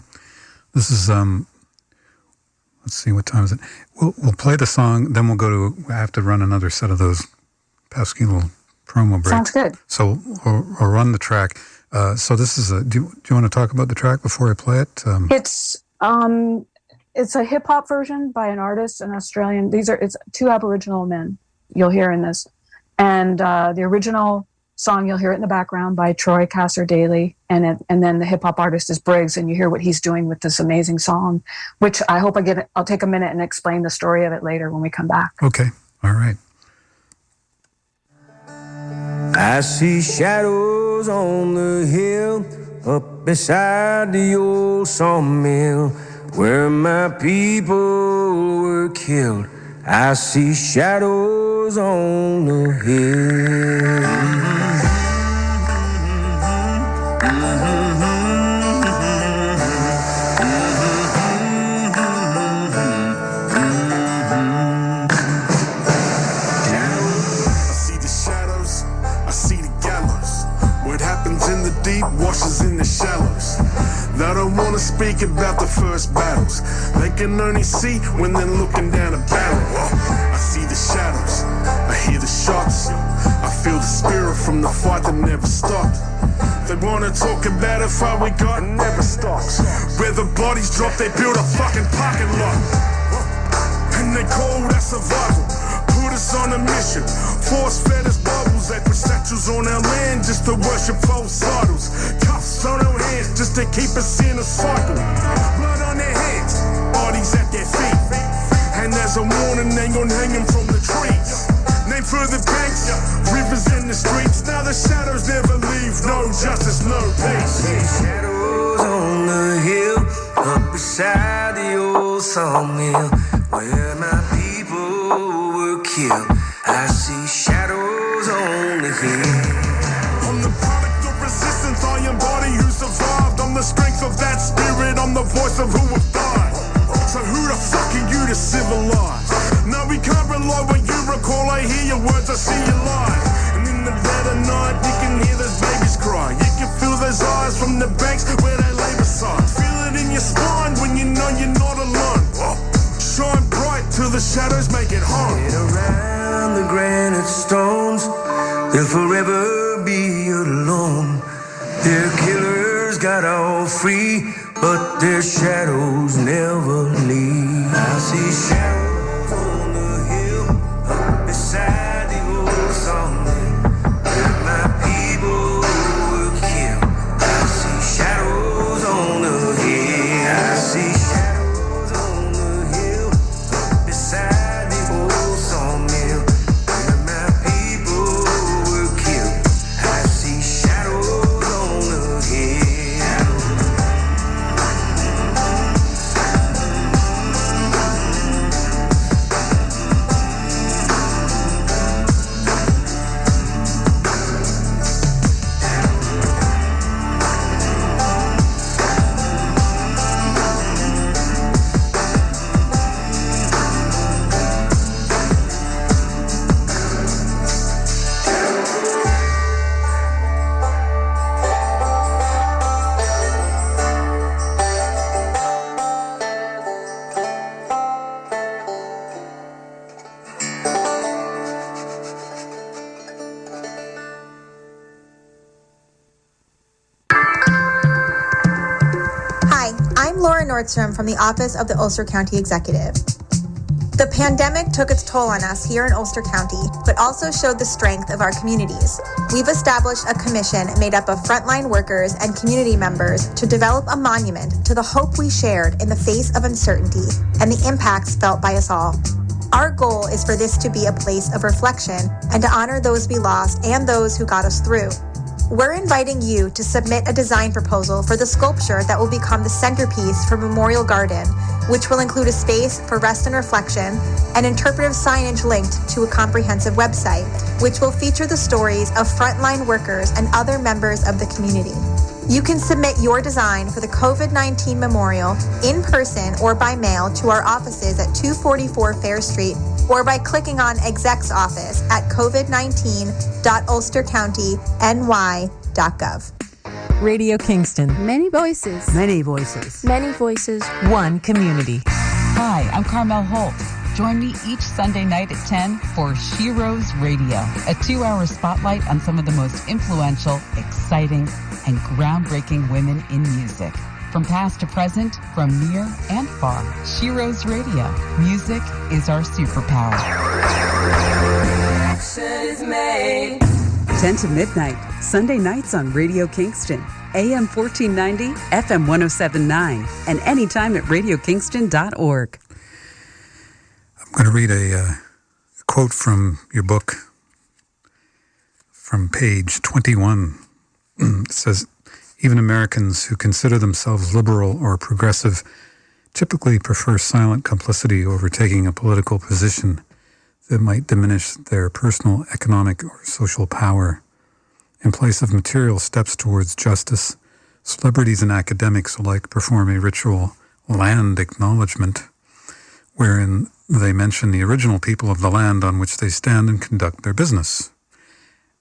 This is, let's see, what time is it? We'll play the song, then I have to run another set of those pesky little promo breaks. Sounds good. So we'll run the track. So this is do you want to talk about the track before I play it? It's a hip hop version by an artist, an Australian. It's two Aboriginal men you'll hear in this. And the original song, you'll hear it in the background, by Troy Kasser Daly, and then the hip hop artist is Briggs, and you hear what he's doing with this amazing song, which I hope I'll take a minute and explain the story of it later when we come back. Okay, all right. I see shadows on the hill up beside the old sawmill where my people were killed. I see shadows on the hill. Washes in the shallows. They don't want to speak about the first battles. They can only see when they're looking down a barrel. I see the shadows, I hear the shots, I feel the spirit from the fight that never stopped. They want to talk about a fight we got, it never stops. Where the bodies drop, they build a fucking parking lot, and they call that survival. Put us on a mission, force-fed us bubbles. They put statues on our land just to worship false idols. Cuffs on our hands just to keep us in a cycle. Blood on their hands, bodies at their feet. And as a warning, they gon' hang him from the trees. Name for the banks, rivers in the streets. Now the shadows never leave. No justice, no peace. Shadows on the hill, up beside the old sawmill, where my people were killed. I see shadows on the hill. I'm the product of resistance, I embody who survived. I'm the strength of that spirit, I'm the voice of who have died. So who the fuck are you to civilize? Now we can't rely what you recall. I hear your words, I see your lies. And in the dead of night, you can hear those babies cry. You can feel those eyes from the banks where they lay beside. Feel it in your spine when you know you're not alone. Shine bright till the shadows make it home. Get around the granite stones, they'll forever be alone. Their killers got all free, but their shadows never leave. I see shadows on the hill, up beside the old sawmill, where my people were killed. I see shadows on the hill. I see shadows on the hill, up beside the old sawmill, where my people were killed. I see shadows on the hill. Nordstrom from the Office of the Ulster County Executive. The pandemic took its toll on us here in Ulster County, but also showed the strength of our communities. We've established a commission made up of frontline workers and community members to develop a monument to the hope we shared in the face of uncertainty and the impacts felt by us all. Our goal is for this to be a place of reflection and to honor those we lost and those who got us through. We're inviting you to submit a design proposal for the sculpture that will become the centerpiece for Memorial Garden, which will include a space for rest and reflection and interpretive signage linked to a comprehensive website, which will feature the stories of frontline workers and other members of the community. You can submit your design for the COVID-19 memorial in person or by mail to our offices at 244 Fair Street or by clicking on Exec's office at covid19.ulstercountyny.gov. Radio Kingston. Many voices. Many voices. Many voices. One community. Hi, I'm Carmel Holt. Join me each Sunday night at 10 for She Rose Radio, a 2-hour spotlight on some of the most influential, exciting, and groundbreaking women in music. From past to present, from near and far, She Rose Radio. Music is our superpower. Action is made. 10 to midnight, Sunday nights on Radio Kingston, AM 1490, FM 1079, and anytime at radiokingston.org. I'm going to read a quote from your book from page 21. It says, even Americans who consider themselves liberal or progressive typically prefer silent complicity over taking a political position that might diminish their personal, economic, or social power. In place of material steps towards justice, celebrities and academics alike perform a ritual land acknowledgement, wherein they mention the original people of the land on which they stand and conduct their business,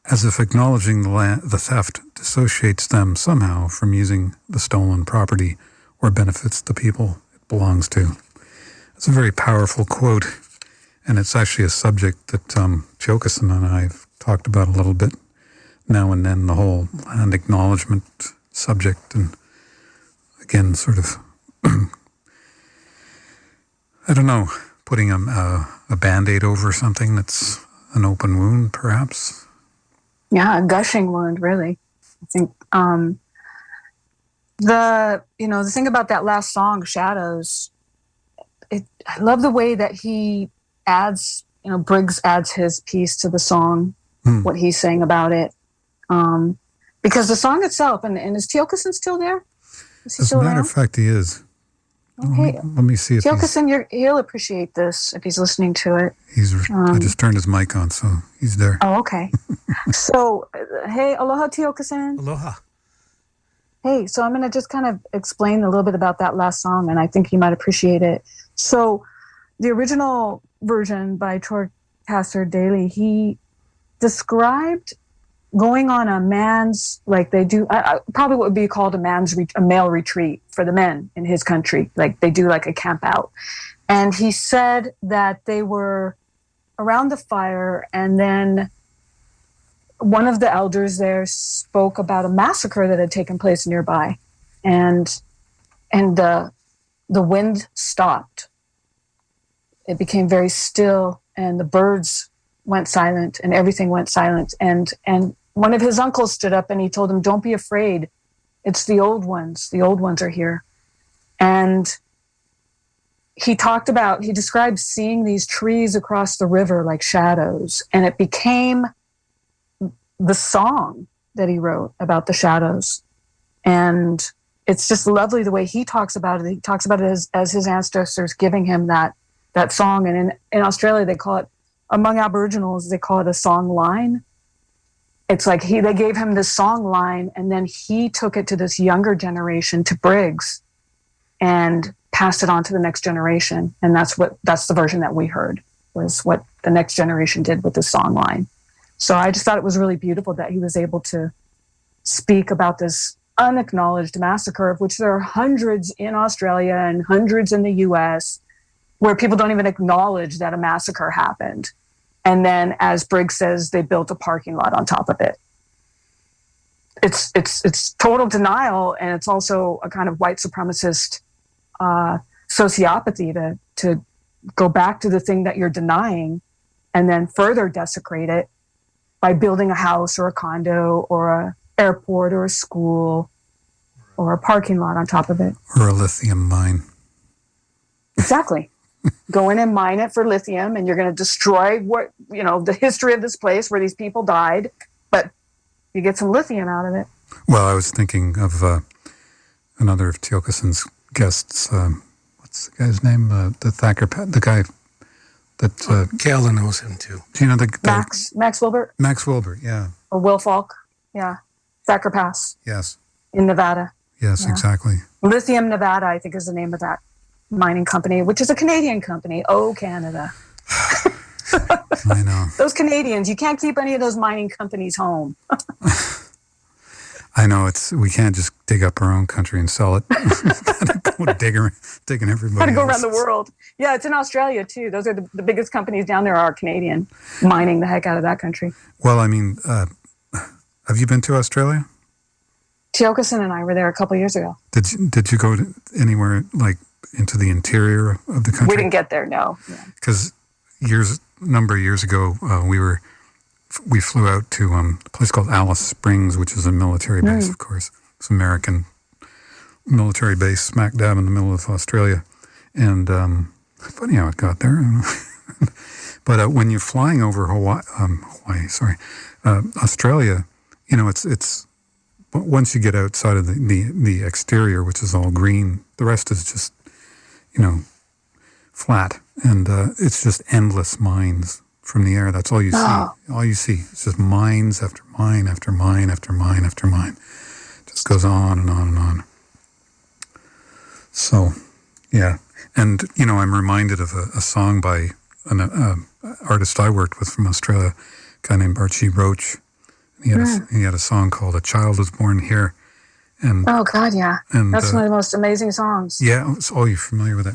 as if acknowledging the theft dissociates them somehow from using the stolen property or benefits the people it belongs to. It's a very powerful quote, and it's actually a subject that Chiokason and I have talked about a little bit now and then, the whole land acknowledgement subject, and again, sort of, I don't know, putting a Band-Aid over something that's an open wound, perhaps. Yeah, a gushing wound, really. I think the thing about that last song, Shadows, I love the way that he adds Briggs adds his piece to the song, what he's saying about it. Because the song itself, and is Tiokasin still there? Is he As still a matter around? of fact, he is. Okay. Let me see if Tiokasin, he'll appreciate this if he's listening to it. I just turned his mic on, so he's there. Oh, okay. So, hey, aloha, Tiokasin. Aloha. Hey, so I'm going to just kind of explain a little bit about that last song, and I think you might appreciate it. So, the original version by Torcaster Daly, he described going on a man's, like they do, probably what would be called a male retreat for the men in his country. Like they do like a camp out. And he said that they were around the fire, and then one of the elders there spoke about a massacre that had taken place nearby. And the wind stopped. It became very still, and the birds went silent, and everything went silent. And one of his uncles stood up and he told him, "Don't be afraid. It's the old ones. The old ones are here." And he described seeing these trees across the river like shadows, and it became the song that he wrote about the shadows. And it's just lovely the way he talks about it. He talks about it as his ancestors giving him that song. And in Australia, they call it, among Aboriginals, they call it a song line. It's like they gave him this song line, and then he took it to this younger generation, to Briggs, and passed it on to the next generation. And that's the version that we heard, was what the next generation did with the song line. So I just thought it was really beautiful that he was able to speak about this unacknowledged massacre, of which there are hundreds in Australia and hundreds in the US, where people don't even acknowledge that a massacre happened. And then, as Briggs says, they built a parking lot on top of it. It's total denial, and it's also a kind of white supremacist sociopathy to go back to the thing that you're denying and then further desecrate it by building a house or a condo or a airport or a school or a parking lot on top of it. Or a lithium mine. Exactly. Go in and mine it for lithium, and you're going to destroy the history of this place where these people died, but you get some lithium out of it. Well, I was thinking of another of Tiokasin's guests. What's the guy's name? The guy that Keala knows him too. Do you know Max Wilbert? Max Wilbert, yeah. Or Will Falk, yeah. Thacker Pass. Yes. In Nevada. Yes, yeah. Exactly. Lithium Nevada, I think, is the name of that mining company, which is a Canadian company. Oh, Canada. I know. Those Canadians, you can't keep any of those mining companies home. I know, we can't just dig up our own country and sell it. Gotta go digging everybody Gotta go else. around the world. Yeah, it's in Australia too. Those are the biggest companies down there are Canadian, mining the heck out of that country. Well, I mean, have you been to Australia? Tiokasin and I were there a couple years ago. Did you go to anywhere like into the interior of the country? We didn't get there, no. Because a number of years ago, we flew out to a place called Alice Springs, which is a military base, of course. It's an American military base smack dab in the middle of Australia. And funny how it got there. But when you're flying over Australia, it's once you get outside of the exterior, which is all green, the rest is just, flat. And it's just endless mines from the air. That's all you see. All you see. It's just mines after mine after mine after mine after mine. It just goes on and on and on. So, yeah. And, I'm reminded of a song by an artist I worked with from Australia, a guy named Archie Roach. He had a song called "A Child Was Born Here." And oh, God, yeah. And, that's one of the most amazing songs. Yeah. Oh, you're familiar with it?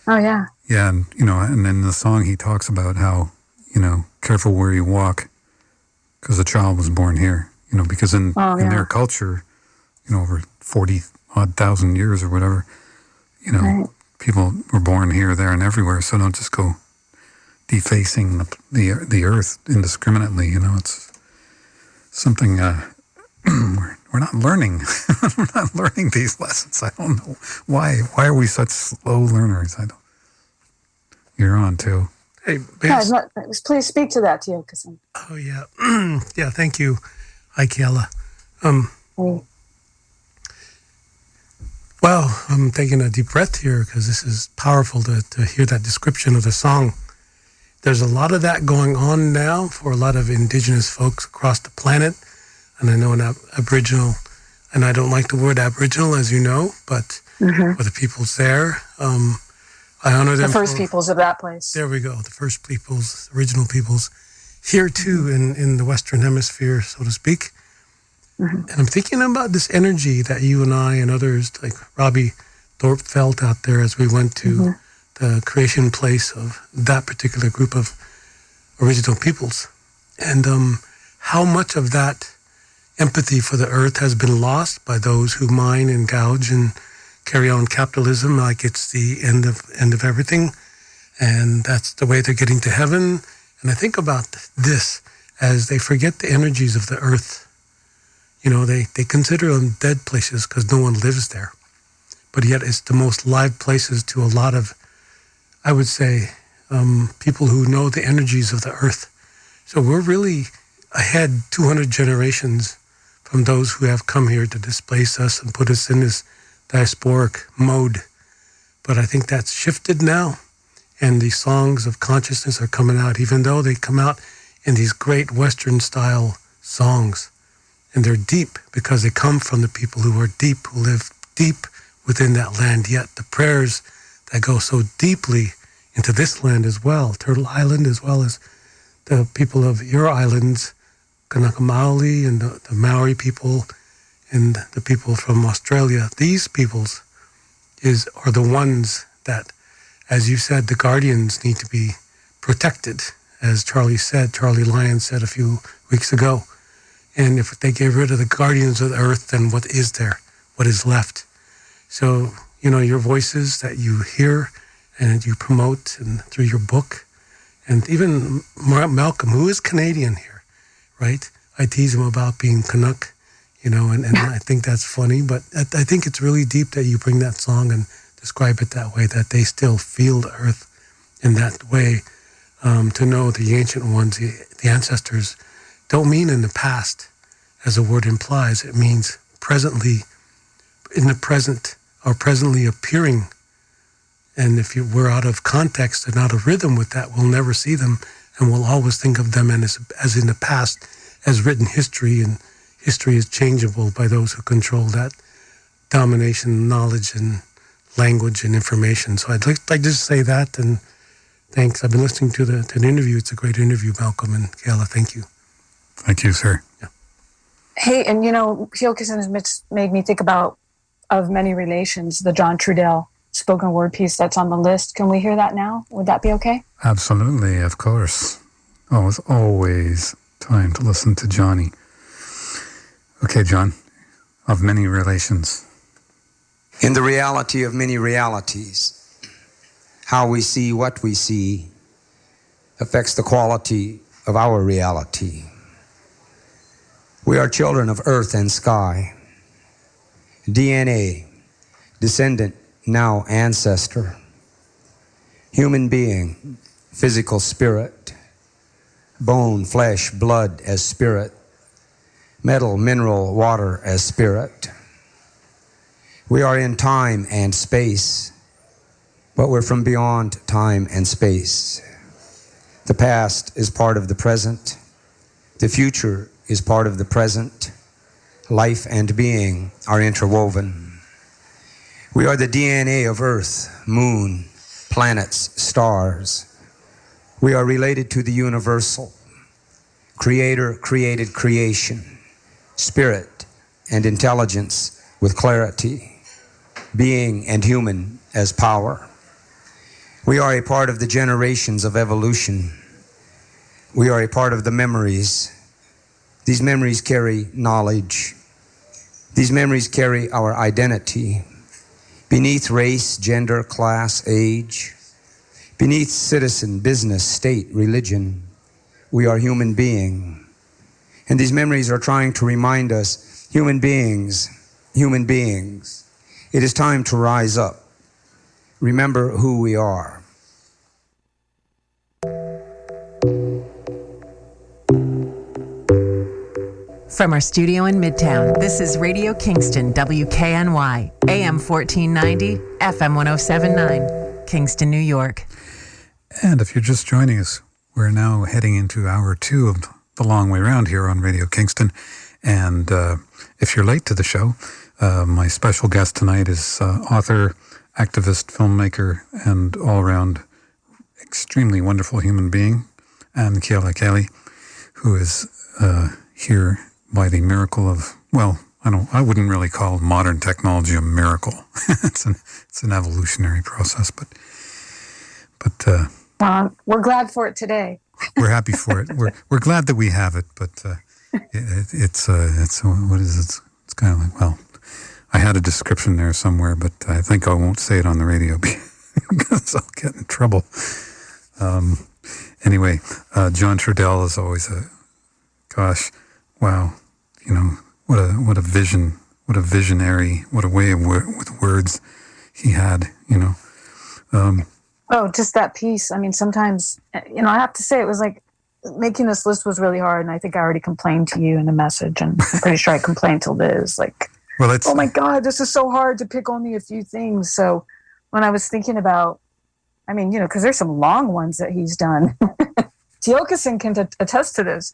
Oh, yeah. Yeah. And, and in the song he talks about how, careful where you walk because a child was born here, because in their culture, over 40,000 years or whatever, right. People were born here, there, and everywhere. So don't just go defacing the earth indiscriminately. It's something we're not learning. We're not learning these lessons. I don't know why. Why are we such slow learners? You're on too. Hey, Please speak to that, Tiokasin. Oh, yeah. Yeah, thank you. Hi, Keala. Well, I'm taking a deep breath here because this is powerful to hear that description of the song. There's a lot of that going on now for a lot of indigenous folks across the planet. And I know an Aboriginal, and I don't like the word Aboriginal, as you know, but for the peoples there, I honor them. The first peoples of that place. There we go. The first peoples, original peoples, here too in the Western Hemisphere, so to speak. And I'm thinking about this energy that you and I and others, like Robbie Thorpe, felt out there as we went to the creation place of that particular group of original peoples. And how much of that empathy for the earth has been lost by those who mine and gouge and carry on capitalism like it's the end of everything. And that's the way they're getting to heaven. And I think about this as they forget the energies of the earth. You know, they consider them dead places because no one lives there. But yet it's the most live places to a lot of, I would say, people who know the energies of the earth. So we're really ahead 200 generations from those who have come here to displace us and put us in this diasporic mode. But I think that's shifted now. And these songs of consciousness are coming out, even though they come out in these great Western style songs. And they're deep because they come from the people who are deep, who live deep within that land. Yet the prayers that go so deeply into this land as well, Turtle Island, as well as the people of your islands, Kanaka Maoli and the Maori people and the people from Australia, these peoples are the ones that, as you said, the guardians need to be protected. As Charlie Lyon said a few weeks ago. And if they get rid of the guardians of the earth, then what is there? What is left? So, you know, your voices that you hear and you promote and through your book, and even Malcolm, who is Canadian here, right? I tease him about being Canuck, you know, and I think that's funny, but I think it's really deep that you bring that song and describe it that way, that they still feel the earth in that way, to know the ancient ones, the ancestors, don't mean in the past, as the word implies. It means presently, in the present, or presently appearing. And if we're out of context and out of rhythm with that, we'll never see them, and we'll always think of them as in the past, as written history, and history is changeable by those who control that domination, knowledge, and language and information. So I'd like to just say that, and thanks. I've been listening to an interview. It's a great interview, Malcolm and Keala. Thank you. Thank you, sir. Yeah. Hey, and you know, Tiokasin has made me think of Many Relations, the John Trudell spoken word piece that's on the list. Can we hear that now? Would that be okay? Absolutely, of course. Oh, it's always time to listen to Johnny. Okay, John, of Many Relations. In the reality of many realities, how we see what we see affects the quality of our reality. We are children of earth and sky. DNA, descendant, now ancestor. Human being, physical spirit. Bone, flesh, blood as spirit. Metal, mineral, water as spirit. We are in time and space, but we're from beyond time and space. The past is part of the present. The future is part of the present. Life and being are interwoven. We are the DNA of Earth, Moon, planets, stars. We are related to the universal. Creator created creation. Spirit and intelligence with clarity. Being and human as power. We are a part of the generations of evolution. We are a part of the memories. These memories carry knowledge. These memories carry our identity. Beneath race, gender, class, age. Beneath citizen, business, state, religion. We are human being. And these memories are trying to remind us, human beings, it is time to rise up. Remember who we are. From our studio in Midtown, this is Radio Kingston, WKNY, AM 1490, FM 1079, Kingston, New York. And if you're just joining us, we're now heading into hour 2 of The Long Way Round here on Radio Kingston. And if you're late to the show, my special guest tonight is author, activist, filmmaker, and all-around extremely wonderful human being, and Keala, who is here by the miracle of, well, I wouldn't really call modern technology a miracle. it's an evolutionary process, but we're glad for it today. We're happy for it. We're glad that we have it, but it's what is it? It's kind of like, well, I had a description there somewhere, but I think I won't say it on the radio because I'll get in trouble. Anyway, John Trudell is always wow, what a vision, what a visionary, what a way with words he had, Oh, just that piece. I mean, sometimes, I have to say it was like making this list was really hard. And I think I already complained to you in the message, and I'm pretty sure I complained till Liz. Like, well, oh my God, this is so hard to pick only a few things. So when I was thinking about, because there's some long ones that he's done. Tiokasin can attest to this,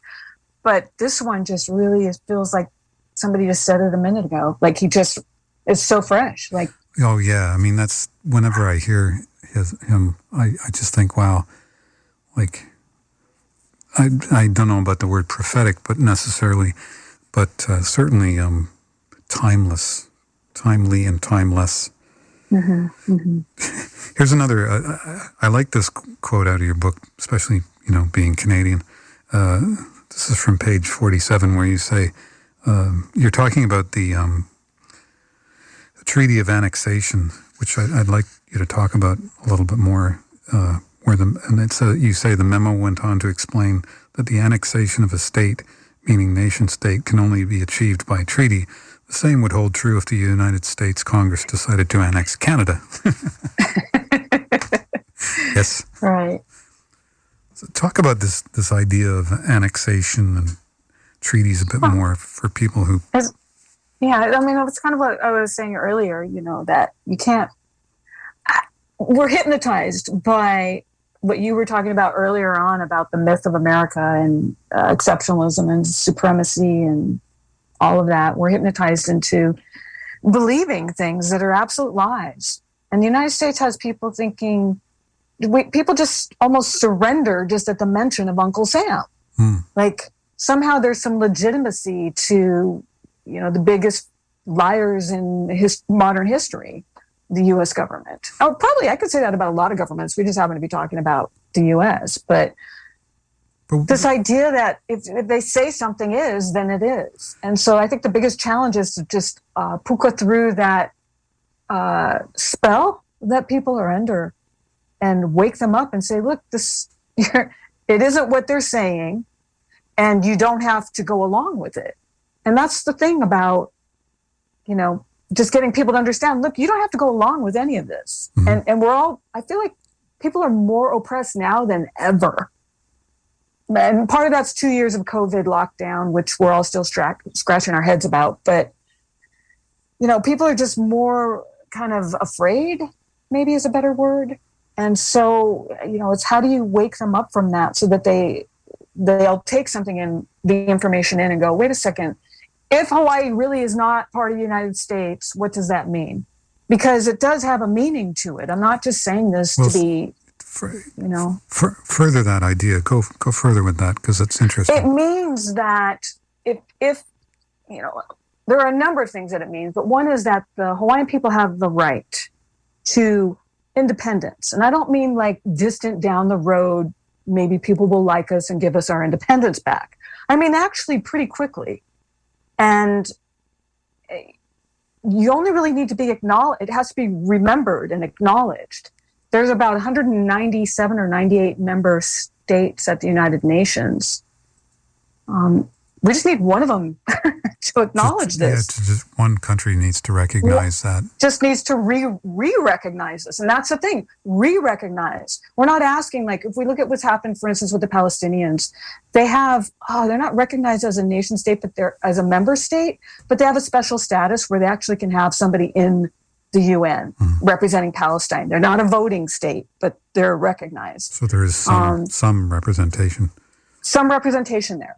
but this one just really feels like somebody just said it a minute ago. Like it's so fresh. Like, oh yeah, that's whenever I hear him, I just think, wow, like I don't know about the word prophetic, but certainly timely and timeless. Mm-hmm, mm-hmm. Here's another. I like this quote out of your book, especially being Canadian. This is from page 47, where you say you're talking about the Treaty of Annexation, which I'd like you to talk about a little bit more. You say the memo went on to explain that the annexation of a state, meaning nation state, can only be achieved by treaty. The same would hold true if the United States Congress decided to annex Canada. Yes. Right. So talk about this idea of annexation and treaties a bit more for people who... it's kind of what I was saying earlier, that you can't... We're hypnotized by what you were talking about earlier on about the myth of America and exceptionalism and supremacy and all of that. We're hypnotized into believing things that are absolute lies. And the United States has people thinking, people just almost surrender just at the mention of Uncle Sam. Like somehow there's some legitimacy to, the biggest liars in modern history, the U.S. government. Oh, probably I could say that about a lot of governments. We just happen to be talking about the U.S. But this idea that if they say something is, then it is. And so I think the biggest challenge is to just puka through that spell that people are under and wake them up and say, look, it isn't what they're saying, and you don't have to go along with it. And that's the thing about, just getting people to understand, look, you don't have to go along with any of this. Mm-hmm. And I feel like people are more oppressed now than ever. And part of that's 2 years of COVID lockdown, which we're all still scratching our heads about. But, people are just more kind of afraid, maybe is a better word. And so, it's how do you wake them up from that so that they'll take something in, the information in, and go, wait a second, if Hawaii really is not part of the United States, what does that mean? Because it does have a meaning to it. I'm not just saying this to be, further that idea. Go further with that, because it's interesting. It means that if there are a number of things that it means, but one is that the Hawaiian people have the right to independence. And I don't mean like distant down the road, maybe people will like us and give us our independence back. I mean, actually pretty quickly. And you only really need to be acknowledged. It has to be remembered and acknowledged. There's about 197 or 98 member states at the United Nations. We just need one of them to acknowledge this. Just one country needs to recognize that. Just needs to re-recognize this. And that's the thing, re-recognize. We're not asking, like, if we look at what's happened, for instance, with the Palestinians, they're not recognized as a nation state, but they're as a member state, but they have a special status where they actually can have somebody in the UN representing Palestine. They're not a voting state, but they're recognized. So there is some representation. Some representation there.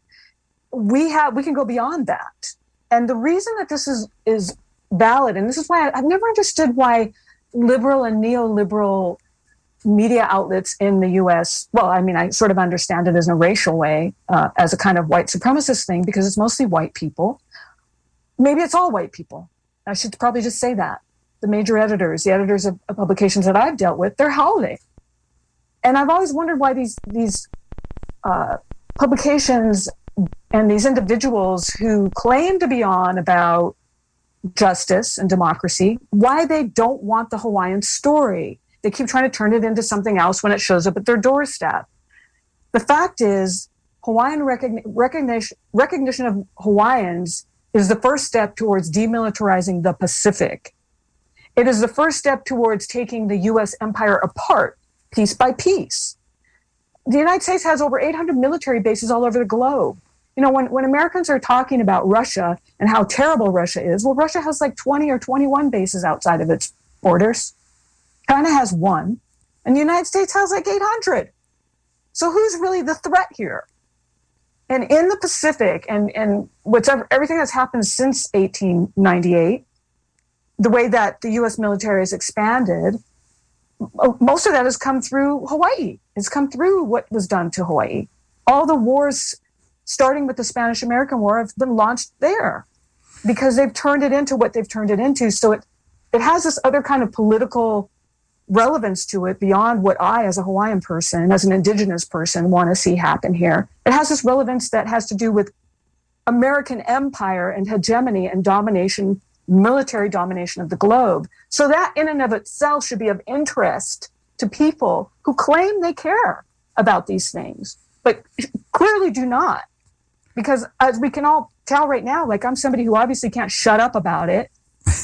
We can go beyond that. And the reason that this is valid, and this is why I've never understood why liberal and neoliberal media outlets in the U.S., well, I mean, I sort of understand it as a racial way, as a kind of white supremacist thing, because it's mostly white people. Maybe it's all white people. I should probably just say that. The major editors, the editors of publications that I've dealt with, they're howling. And I've always wondered why these publications and these individuals who claim to be on about justice and democracy, why they don't want the Hawaiian story. They keep trying to turn it into something else when it shows up at their doorstep. The fact is, Hawaiian recognition of Hawaiians is the first step towards demilitarizing the Pacific. It is the first step towards taking the U.S. empire apart, piece by piece. The United States has over 800 military bases all over the globe. You know, when Americans are talking about Russia and how terrible Russia is, well, Russia has like 20 or 21 bases outside of its borders. China has 1, and the United States has like 800. So who's really the threat here? And in the Pacific, and everything that's happened since 1898, the way that the U.S. military has expanded, most of that has come through Hawaii. It's come through what was done to Hawaii. All the wars, starting with the Spanish-American War, have been launched there because they've turned it into what they've turned it into. So it has this other kind of political relevance to it beyond what I, as a Hawaiian person, as an indigenous person, want to see happen here. It has this relevance that has to do with American empire and hegemony and domination, military domination of the globe. So that in and of itself should be of interest to people who claim they care about these things, but clearly do not. Because as we can all tell right now, like, I'm somebody who obviously can't shut up about it.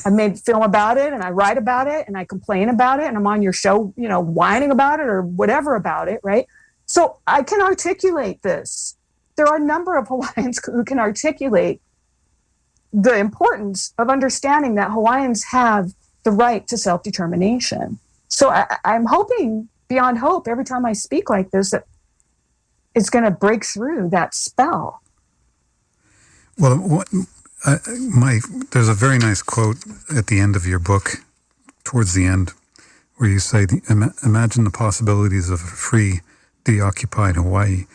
I made film about it, and I write about it, and I complain about it, and I'm on your show, you know, whining about it or whatever about it, right? So I can articulate this. There are a number of Hawaiians who can articulate the importance of understanding that Hawaiians have the right to self-determination. So I'm hoping beyond hope every time I speak like this that it's going to break through that spell. Well, there's a very nice quote at the end of your book, towards the end, where you say, imagine the possibilities of a free, deoccupied Hawaii.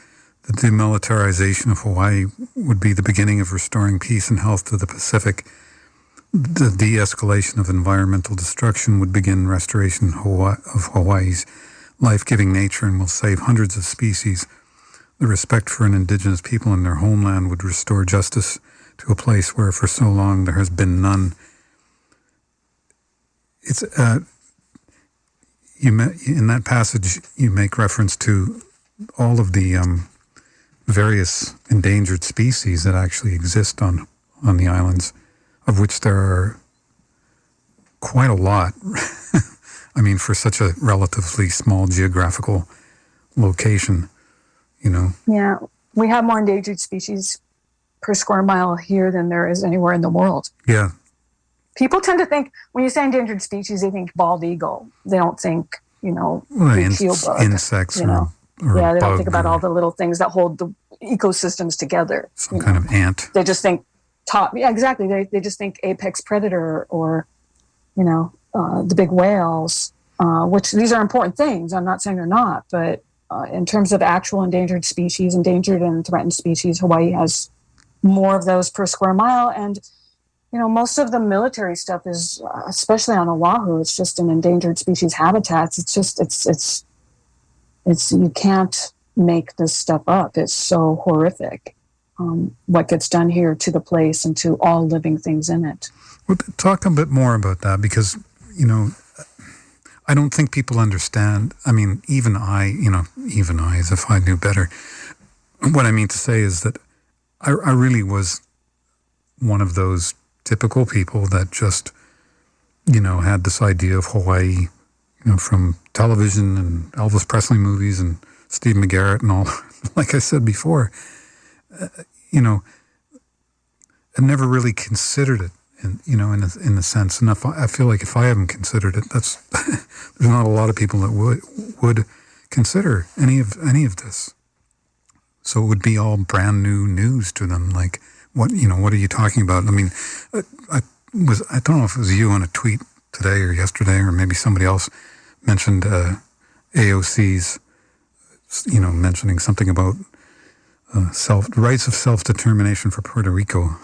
The demilitarization of Hawaii would be the beginning of restoring peace and health to the Pacific. The de-escalation of environmental destruction would begin restoration of Hawaii's life-giving nature and will save hundreds of species. The respect for an indigenous people in their homeland would restore justice to a place where for so long there has been none. It's in that passage you make reference to all of the various endangered species that actually exist on the islands, of which there are quite a lot. I mean, for such a relatively small geographical location, you know. Yeah, we have more endangered species per square mile here than there is anywhere in the world. Yeah. People tend to think, when you say endangered species, they think bald eagle. They don't think, you know, insects, you know. Or they don't think about all the little things that hold the ecosystems together. Some kind of ant. They just think exactly. They just think apex predator or, you know, the big whales, which these are important things. I'm not saying they're not, but in terms of actual endangered species, endangered and threatened species, Hawaii has more of those per square mile. And, you know, most of the military stuff is, especially on Oahu, it's just in endangered species habitats. It's just, it's you can't make this stuff up. It's so horrific, what gets done here to the place and to all living things in it. Well, talk a bit more about that, because, you know, I don't think people understand. I mean, even I, as if I knew better. What I mean to say is that I really was one of those typical people that just, had this idea of Hawaii, from television and Elvis Presley movies and Steve McGarrett and all. Like I said before, I never really considered it, in a sense. And I feel like if I haven't considered it, there's not a lot of people that would consider any of this. So it would be all brand new news to them. Like, what are you talking about? I mean, I don't know if it was you on a tweet today or yesterday, or maybe somebody else mentioned AOC's, mentioning something about rights of self-determination for Puerto Rico.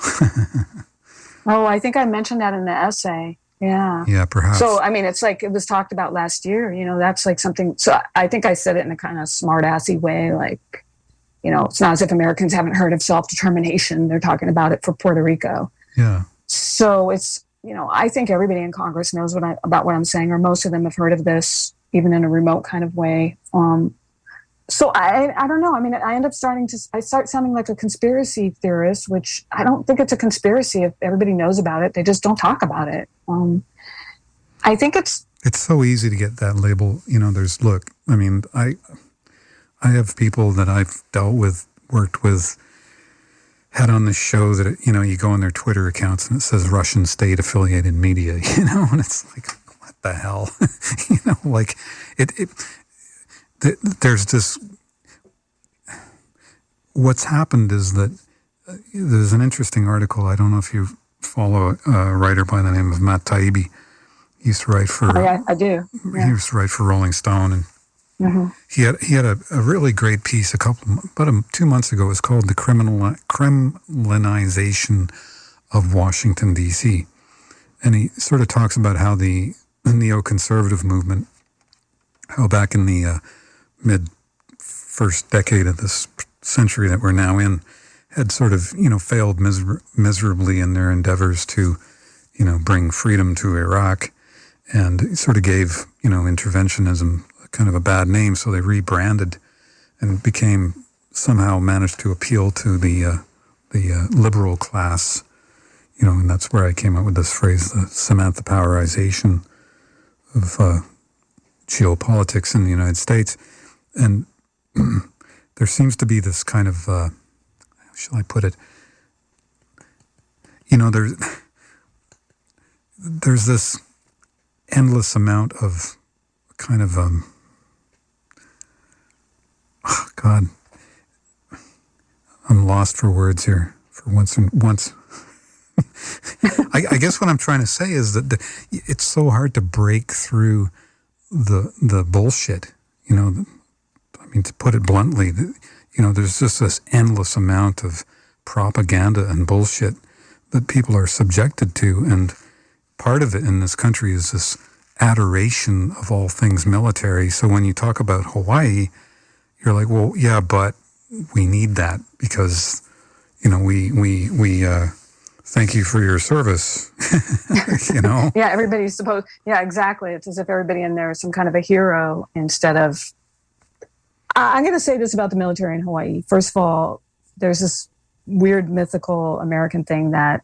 Oh, I think I mentioned that in the essay. Yeah. Yeah, perhaps. So, I mean, it's like it was talked about last year, that's like something. So I think I said it in a kind of smart-assy way, like, it's not as if Americans haven't heard of self-determination. They're talking about it for Puerto Rico. Yeah. So it's, I think everybody in Congress knows about what I'm saying, or most of them have heard of this, even in a remote kind of way. So I don't know. I mean, I start sounding like a conspiracy theorist, which I don't think it's a conspiracy if everybody knows about it. They just don't talk about it. I think it's so easy to get that label. I have people that I've dealt with, worked with, had on this show that, you go on their Twitter accounts and it says Russian state affiliated media, and it's like, what the hell? There's this, what's happened is that there's an interesting article. I don't know if you follow a writer by the name of Matt Taibbi. He used to write for, I do. Yeah. He used to write for Rolling Stone, and he had a really great piece about 2 months ago. It was called The Kremlinization of Washington, D.C. And he sort of talks about how the neoconservative movement, how back in the mid-first decade of this century that we're now in, had sort of, failed miserably in their endeavors to, bring freedom to Iraq, and it sort of gave, interventionism kind of a bad name, so they rebranded and somehow managed to appeal to the liberal class, and that's where I came up with this phrase, the Samantha Powerization of geopolitics in the United States. And there seems to be this kind of, how shall I put it, there's this endless amount of kind of, God, I'm lost for words here for once. I guess what I'm trying to say is that it's so hard to break through the bullshit, to put it bluntly, there's just this endless amount of propaganda and bullshit that people are subjected to. And part of it in this country is this adoration of all things military. So when you talk about Hawaii, you're like, well, yeah, but we need that because, we thank you for your service, Yeah, everybody's supposed, yeah, exactly. It's as if everybody in there is some kind of a hero instead of, I'm going to say this about the military in Hawaii. First of all, there's this weird mythical American thing that,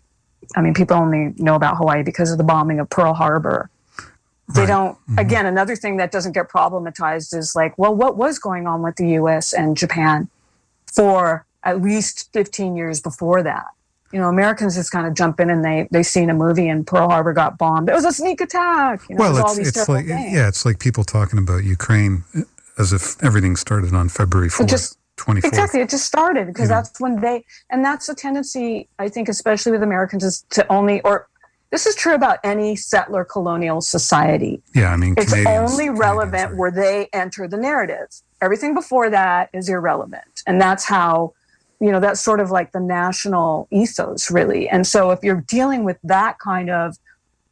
people only know about Hawaii because of the bombing of Pearl Harbor. They don't, again, another thing that doesn't get problematized is like, well, what was going on with the U.S. and Japan for at least 15 years before that? Americans just kind of jump in and they seen a movie and Pearl Harbor got bombed. It was a sneak attack. It's like, it's like people talking about Ukraine as if everything started on February 4th. 24th. Exactly. It just started because that's when and that's a tendency, I think, especially with Americans, is to this is true about any settler colonial society. Yeah, it's Canadians, only relevant where they enter the narrative. Everything before that is irrelevant. And that's how, that's sort of like the national ethos, really. And so if you're dealing with that kind of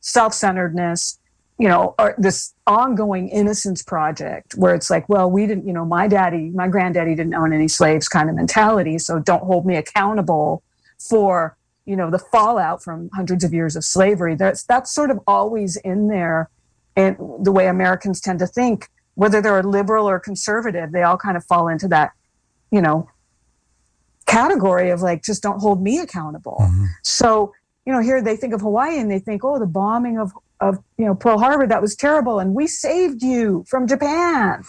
self-centeredness, or this ongoing innocence project where it's like, well, we didn't, my granddaddy didn't own any slaves kind of mentality, so don't hold me accountable for, the fallout from hundreds of years of slavery. That's sort of always in there. And the way Americans tend to think, whether they're liberal or conservative, they all kind of fall into that, category of like, just don't hold me accountable. Mm-hmm. So, here they think of Hawaii and they think, oh, the bombing of Pearl Harbor, that was terrible. And we saved you from Japan.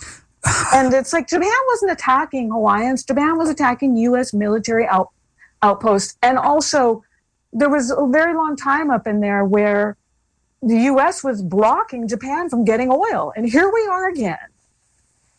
And it's like, Japan wasn't attacking Hawaiians. Japan was attacking U.S. military outposts. And also, there was a very long time up in there where the U.S. was blocking Japan from getting oil. And here we are again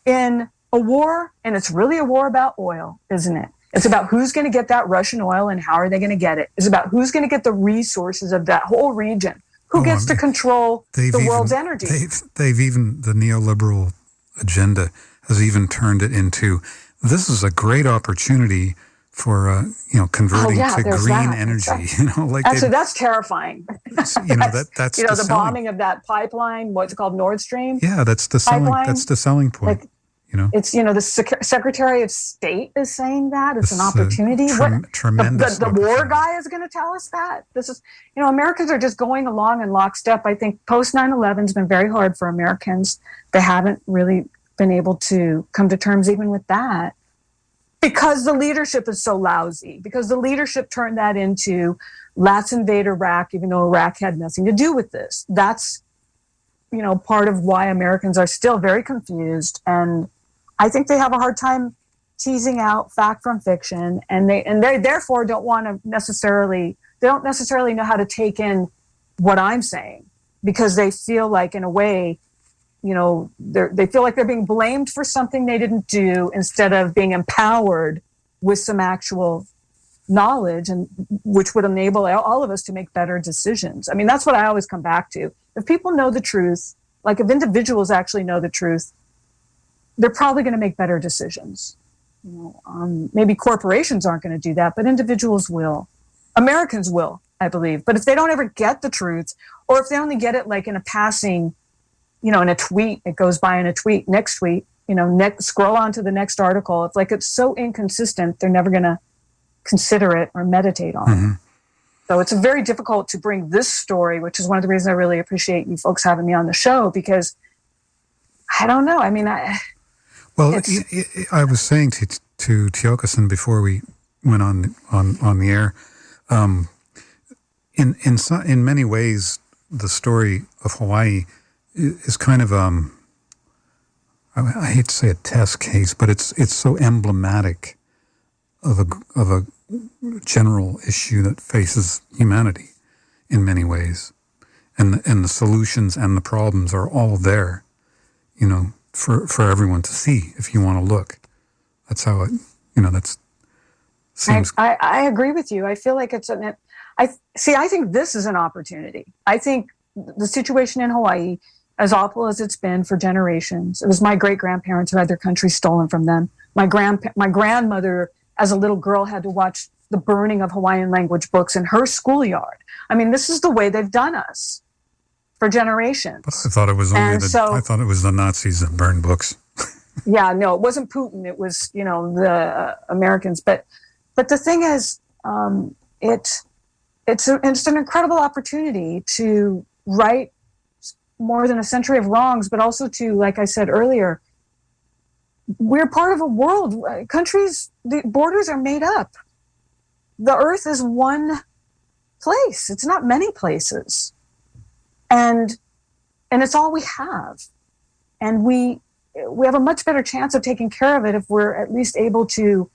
in a war, and it's really a war about oil, isn't it? It's about who's going to get that Russian oil and how are they going to get it. It's about who's going to get the resources of that whole region. Who gets to control the world's energy? They've even, the neoliberal agenda has even turned it into, this is a great opportunity for converting to green energy. That's terrifying. That's the bombing of that pipeline. What's it called, Nord Stream? Yeah, that's the selling. That's the selling point. It's the Secretary of State is saying that it's an opportunity. Tremendous. The war guy is going to tell us that this is. Americans are just going along in lockstep. I think post 9/11 has been very hard for Americans. They haven't really been able to come to terms even with that because the leadership is so lousy. Because the leadership turned that into let's invade Iraq, even though Iraq had nothing to do with this. That's part of why Americans are still very confused, and I think they have a hard time teasing out fact from fiction, and they therefore don't necessarily know how to take in what I'm saying, because they feel like, in a way, they feel like they're being blamed for something they didn't do instead of being empowered with some actual knowledge, and which would enable all of us to make better decisions. I mean, that's what I always come back to. If people know the truth, like if individuals actually know the truth, they're probably going to make better decisions. Maybe corporations aren't going to do that, but individuals will. Americans will, I believe. But if they don't ever get the truth, or if they only get it like in a passing, in a tweet, it goes by in a tweet, next tweet, scroll on to the next article. It's like it's so inconsistent, they're never going to consider it or meditate on it. So it's very difficult to bring this story, which is one of the reasons I really appreciate you folks having me on the show, because I don't know. I mean, I was saying to Tiokasin before we went on the air, in many ways, the story of Hawaii is kind of I hate to say a test case, but it's so emblematic of a general issue that faces humanity in many ways, and the solutions and the problems are all there, for everyone to see if you want to look. That's how it, that's seems. I agree with you. I feel like I think this is an opportunity. I think the situation in Hawaii, as awful as it's been for generations, it was my great-grandparents who had their country stolen from them. My grandmother, as a little girl, had to watch the burning of Hawaiian language books in her schoolyard. I mean, this is the way they've done us for generations. But I thought it was the Nazis that burned books. Yeah, no, it wasn't Putin. It was, the Americans. But the thing is, it's an incredible opportunity to right more than a century of wrongs, but also to, like I said earlier, we're part of a world. Countries, the borders are made up. The earth is one place. It's not many places. And it's all we have. And we have a much better chance of taking care of it if we're at least able to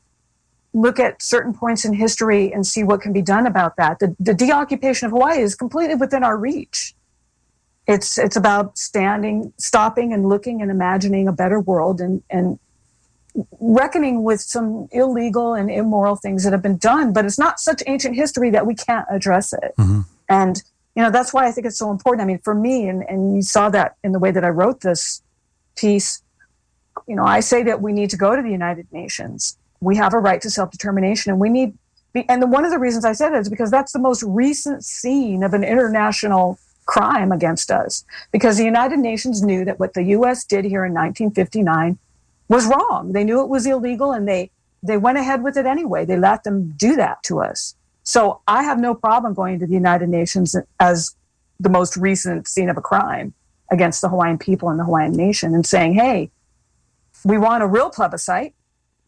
look at certain points in history and see what can be done about that. The deoccupation of Hawaii is completely within our reach. It's about stopping and looking and imagining a better world and reckoning with some illegal and immoral things that have been done, but it's not such ancient history that we can't address it. Mm-hmm. And, that's why I think it's so important. I mean, for me, and you saw that in the way that I wrote this piece, I say that we need to go to the United Nations. We have a right to self-determination, and one of the reasons I said it is because that's the most recent scene of an international crime against us, because the United Nations knew that what the U.S. did here in 1959 was wrong. They knew it was illegal, and they went ahead with it anyway. They let them do that to us. So I have no problem going to the United Nations as the most recent scene of a crime against the Hawaiian people and the Hawaiian nation and saying, hey, we want a real plebiscite,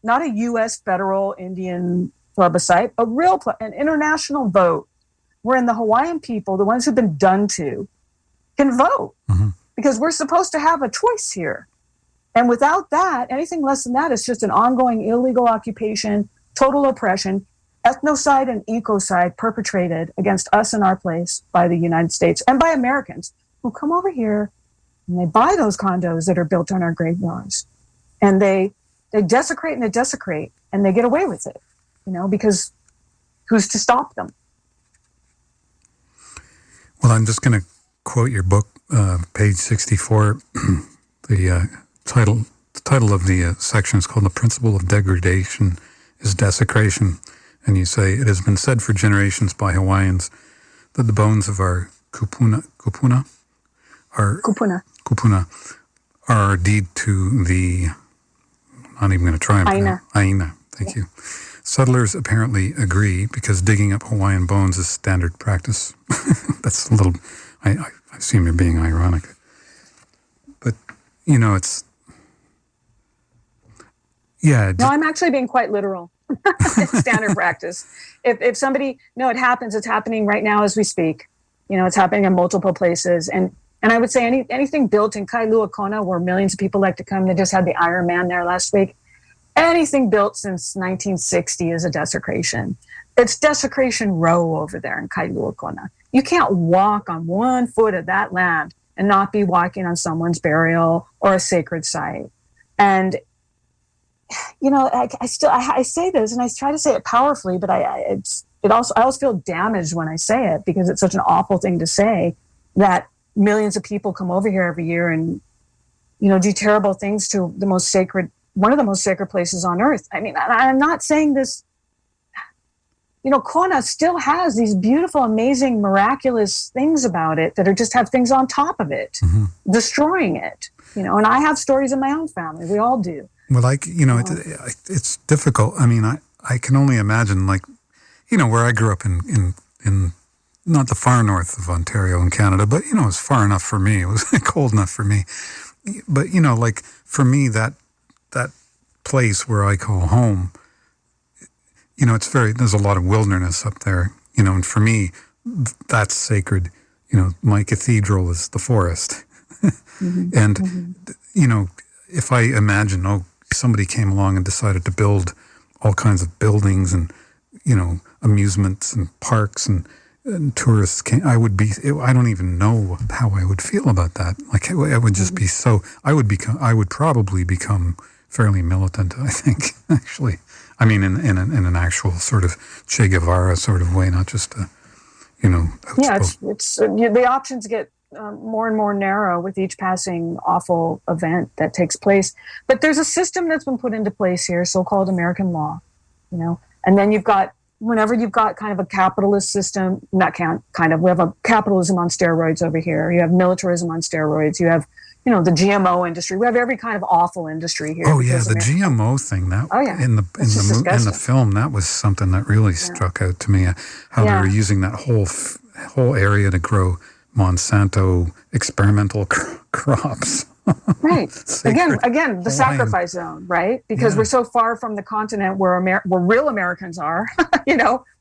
not a U.S. federal Indian plebiscite, an international vote, wherein the Hawaiian people, the ones who've been done to, can vote. Because we're supposed to have a choice here. And without that, anything less than that is just an ongoing illegal occupation, total oppression, ethnocide and ecocide perpetrated against us in our place by the United States and by Americans who come over here and they buy those condos that are built on our graveyards. And they desecrate and they desecrate and they get away with it, because who's to stop them? Well, I'm just going to quote your book, page 64. The title of the section is called "The Principle of Degradation is Desecration." And you say, "It has been said for generations by Hawaiians that the bones of our kupuna are our deed to the," I'm not even going to try. Aina. Thank you. Settlers apparently agree because digging up Hawaiian bones is standard practice. That's a little, I assume you're being ironic. But, it's, yeah. No, I'm actually being quite literal. It's standard practice. If somebody, it happens, it's happening right now as we speak. It's happening in multiple places. And I would say anything built in Kailua Kona, where millions of people like to come, they just had the Iron Man there last week. Anything built since 1960 is a desecration. It's desecration row over there in Kailua Kona. You can't walk on 1 foot of that land and not be walking on someone's burial or a sacred site. And I say this and I try to say it powerfully, but I always feel damaged when I say it because it's such an awful thing to say, that millions of people come over here every year and, do terrible things to one of the most sacred places on earth. I mean, I'm not saying this, Kona still has these beautiful, amazing, miraculous things about it that just have things on top of it, destroying it, and I have stories in my own family. We all do. Well, it's difficult. I mean, I can only imagine, where I grew up in not the far north of Ontario in Canada, but, it was far enough for me. It was cold enough for me. But, for me, that place where I call home, there's a lot of wilderness up there, and for me, that's sacred. My cathedral is the forest. And, if I imagine, somebody came along and decided to build all kinds of buildings and, amusements and parks and tourists came, I don't even know how I would feel about that. I would just be I would probably become fairly militant, I think, actually. I mean, in an actual sort of Che Guevara sort of way, not just yeah, it's the options get more and more narrow with each passing awful event that takes place. But there's a system that's been put into place here, so-called American law, and then whenever you've got kind of a capitalist system, we have a capitalism on steroids over here. You have militarism on steroids. You have, the GMO industry. We have every kind of awful industry here. Oh yeah, the GMO thing. In the film, that was something that really struck out to me. How they were using that whole area to grow Monsanto experimental crops. Right. Again, the sacrifice zone, right? Because we're so far from the continent where real Americans are,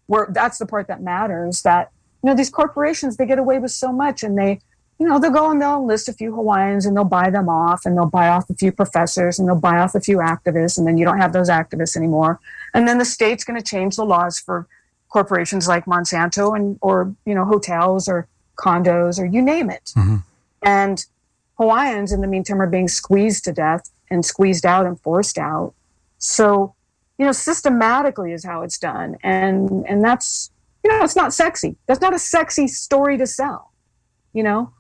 where that's the part that matters, that, these corporations, they get away with so much, and they'll go and they'll enlist a few Hawaiians and they'll buy them off, and they'll buy off a few professors and they'll buy off a few activists, and then you don't have those activists anymore. And then the state's going to change the laws for corporations like Monsanto or hotels or condos or you name it. And Hawaiians, in the meantime, are being squeezed to death and squeezed out and forced out. So, systematically is how it's done. And that's, it's not sexy. That's not a sexy story to sell.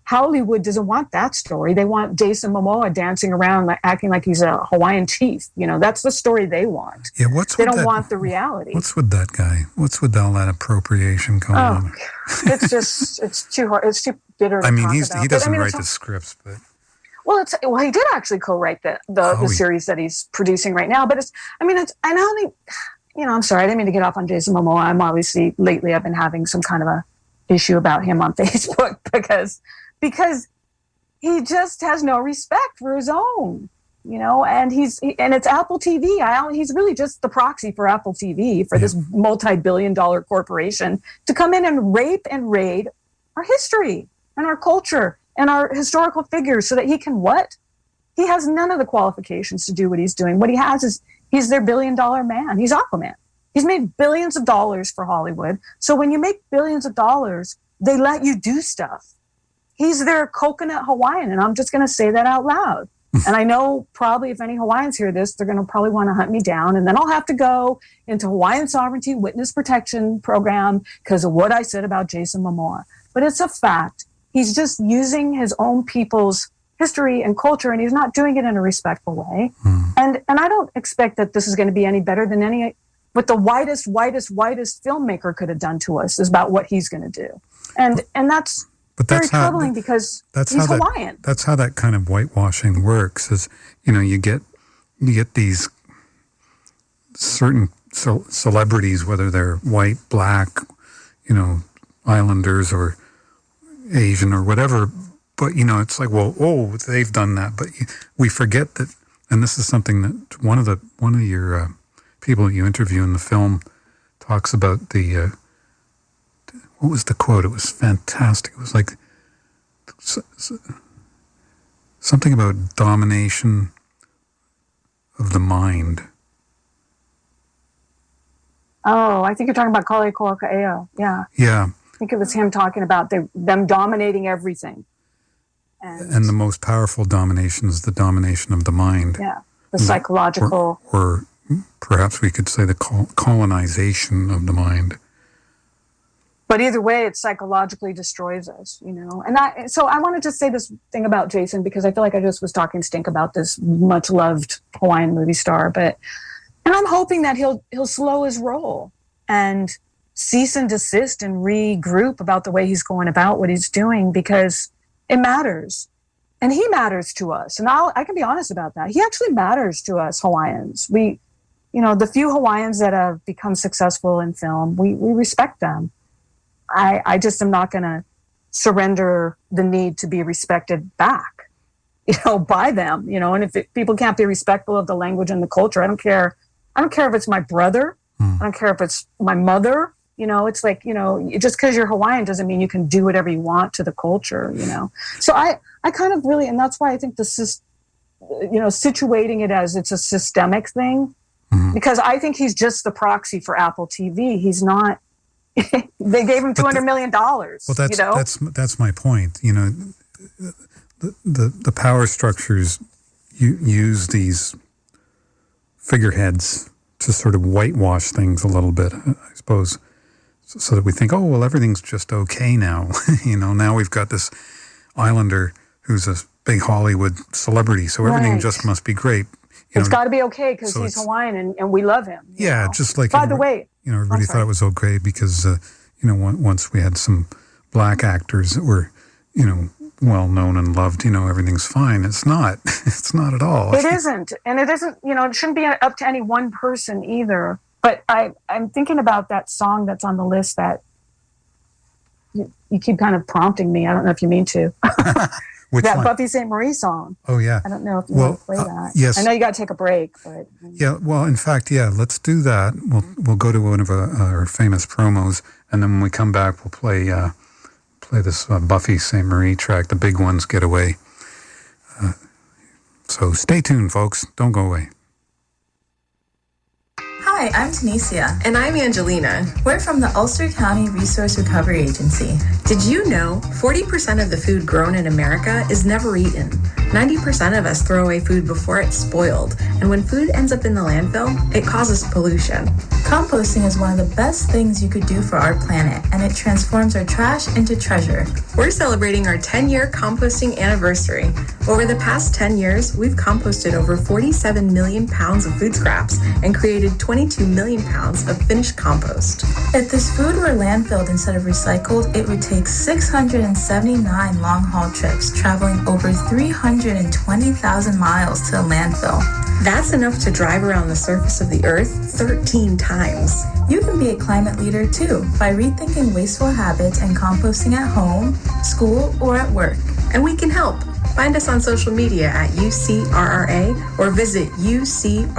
Hollywood doesn't want that story. They want Jason Momoa dancing around, acting like he's a Hawaiian chief. That's the story they want. Yeah, they don't want the reality. What's with that guy? What's with all that appropriation going on? It's too hard. It's too bitter to talk about. He doesn't write the scripts, but... Well, he did actually co-write the series that he's producing right now. But I don't think, I'm sorry, I didn't mean to get off on Jason Momoa. I'm obviously, lately I've been having some kind of a issue about him on Facebook because he just has no respect for his own. and it's Apple TV. He's really just the proxy for Apple TV, for this multi-billion-dollar corporation to come in and rape and raid our history and our culture and our historical figures so that he can what? He has none of the qualifications to do what he's doing. What he has is he's their billion-dollar man. He's Aquaman. He's made billions of dollars for Hollywood. So when you make billions of dollars, they let you do stuff. He's their coconut Hawaiian, and I'm just going to say that out loud. And I know probably if any Hawaiians hear this, they're going to probably want to hunt me down. And then I'll have to go into Hawaiian Sovereignty Witness Protection Program because of what I said about Jason Momoa. But it's a fact. He's just using his own people's history and culture, and he's not doing it in a respectful way. And I don't expect that this is going to be any better than what the whitest filmmaker could have done to us is about what he's going to do. And that's very troubling because he's Hawaiian. That's how that kind of whitewashing works is, you get these certain celebrities, whether they're white, black, islanders or Asian or whatever, but, it's like, well, they've done that. But we forget that, and this is something that one of your people that you interview in the film talks about what was the quote? It was fantastic. It was like something about domination of the mind. Oh, I think you're talking about Kale Koaka'ea. Yeah. Yeah. I think it was him talking about them dominating everything. And the most powerful domination is the domination of the mind. Yeah. The psychological. Or perhaps we could say the colonization of the mind. But either way, it psychologically destroys us, And so I wanted to say this thing about Jason because I feel like I just was talking stink about this much loved Hawaiian movie star. And I'm hoping that he'll slow his roll and cease and desist and regroup about the way he's going about what he's doing because it matters. And he matters to us. And I can be honest about that. He actually matters to us Hawaiians. The few Hawaiians that have become successful in film, we respect them. I just am not going to surrender the need to be respected back, by them, and if people can't be respectful of the language and the culture, I don't care if it's my brother. I don't care if it's my mother, it's like, just because you're Hawaiian doesn't mean you can do whatever you want to the culture, So I kind of really, and that's why I think this is, situating it as it's a systemic thing, because I think he's just the proxy for Apple TV. He's not. They gave him $200 million. Well, that's my point. The power structures use these figureheads to sort of whitewash things a little bit, I suppose, so that we think, oh, well, everything's just okay now. Now we've got this islander who's a big Hollywood celebrity, so everything just must be great. It's got to be okay because he's Hawaiian and we love him. Yeah, just like by the way. Everybody thought it was okay because, once we had some black actors that were, well known and loved, everything's fine. It's not. It's not at all. It isn't. And it isn't, it shouldn't be up to any one person either. But I'm thinking about that song that's on the list that you keep kind of prompting me. I don't know if you mean to. Which that one? Buffy St. Marie song. Oh, yeah. I don't know if you want to play that. Yes. I know you got to take a break, but... Yeah, well, in fact, let's do that. We'll go to one of our famous promos, and then when we come back, we'll play this Buffy St. Marie track, The Big Ones Get Away. So stay tuned, folks. Don't go away. Hi, I'm Tanisha. And I'm Angelina. We're from the Ulster County Resource Recovery Agency. Did you know 40% of the food grown in America is never eaten? 90% of us throw away food before it's spoiled, and when food ends up in the landfill, it causes pollution. Composting is one of the best things you could do for our planet, and it transforms our trash into treasure. We're celebrating our 10-year composting anniversary. Over the past 10 years, we've composted over 47 million pounds of food scraps and created 22 million pounds of finished compost. If this food were landfilled instead of recycled, it would take 679 long-haul trips, traveling over 320,000 miles to a landfill. That's enough to drive around the surface of the earth 13 times. You can be a climate leader too by rethinking wasteful habits and composting at home, school, or at work. And we can help. Find us on social media at UCRRA or visit ucrra.org.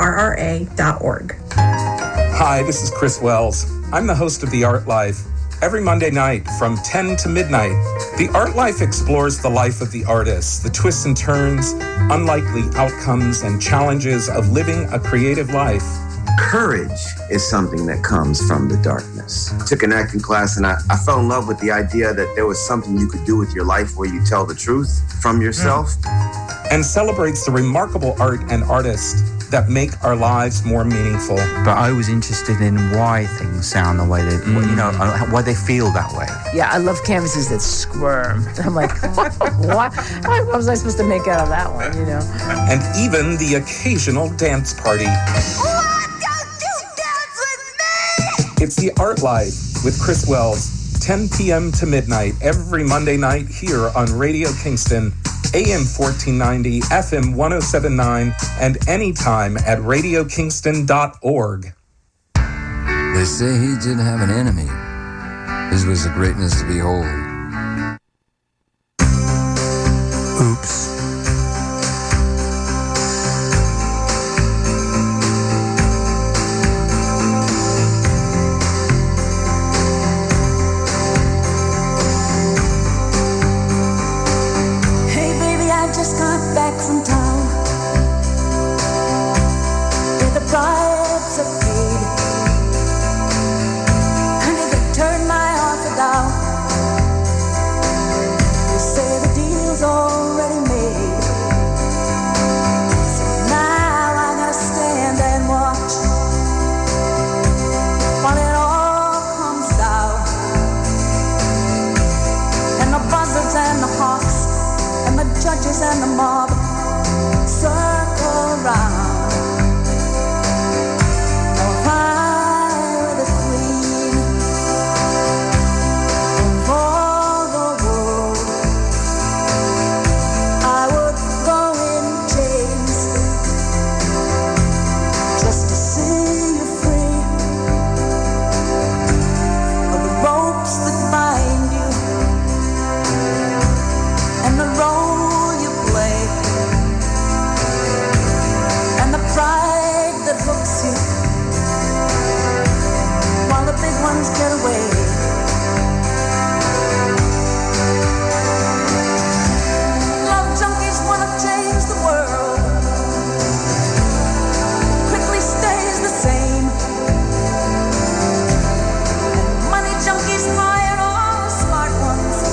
Hi, this is Chris Wells. I'm the host of The Art Life. Every Monday night from 10 to midnight, The Art Life explores the life of the artist, the twists and turns, unlikely outcomes, and challenges of living a creative life. Courage is something that comes from the darkness. I took an acting class and I fell in love with the idea that there was something you could do with your life where you tell the truth from yourself. And celebrates the remarkable art and artists that make our lives more meaningful. But I was interested in why things sound the way they, why they feel that way. Yeah, I love canvases that squirm. I'm like, what? What was I supposed to make out of that one, you know? And even the occasional dance party. It's The Art Life with Chris Wells, 10 p.m. to midnight every Monday night here on Radio Kingston, AM 1490, FM 1079, and anytime at radiokingston.org. They say he didn't have an enemy. His was a greatness to behold. Oops. Just got back from town where the bribes are paid, and if they turn my offer down, they say the deal's already made. So now I gotta stand and watch while it all comes down, and the buzzards and the hawks and the judges and the mob circle around. Now if I were the queen of all the world, I would go in chains just to see you free of the ropes that bind you and the role you play, and the pride that hooks you, while the big ones get away. Love junkies wanna change the world, quickly stays the same, and money junkies hire all the smart ones.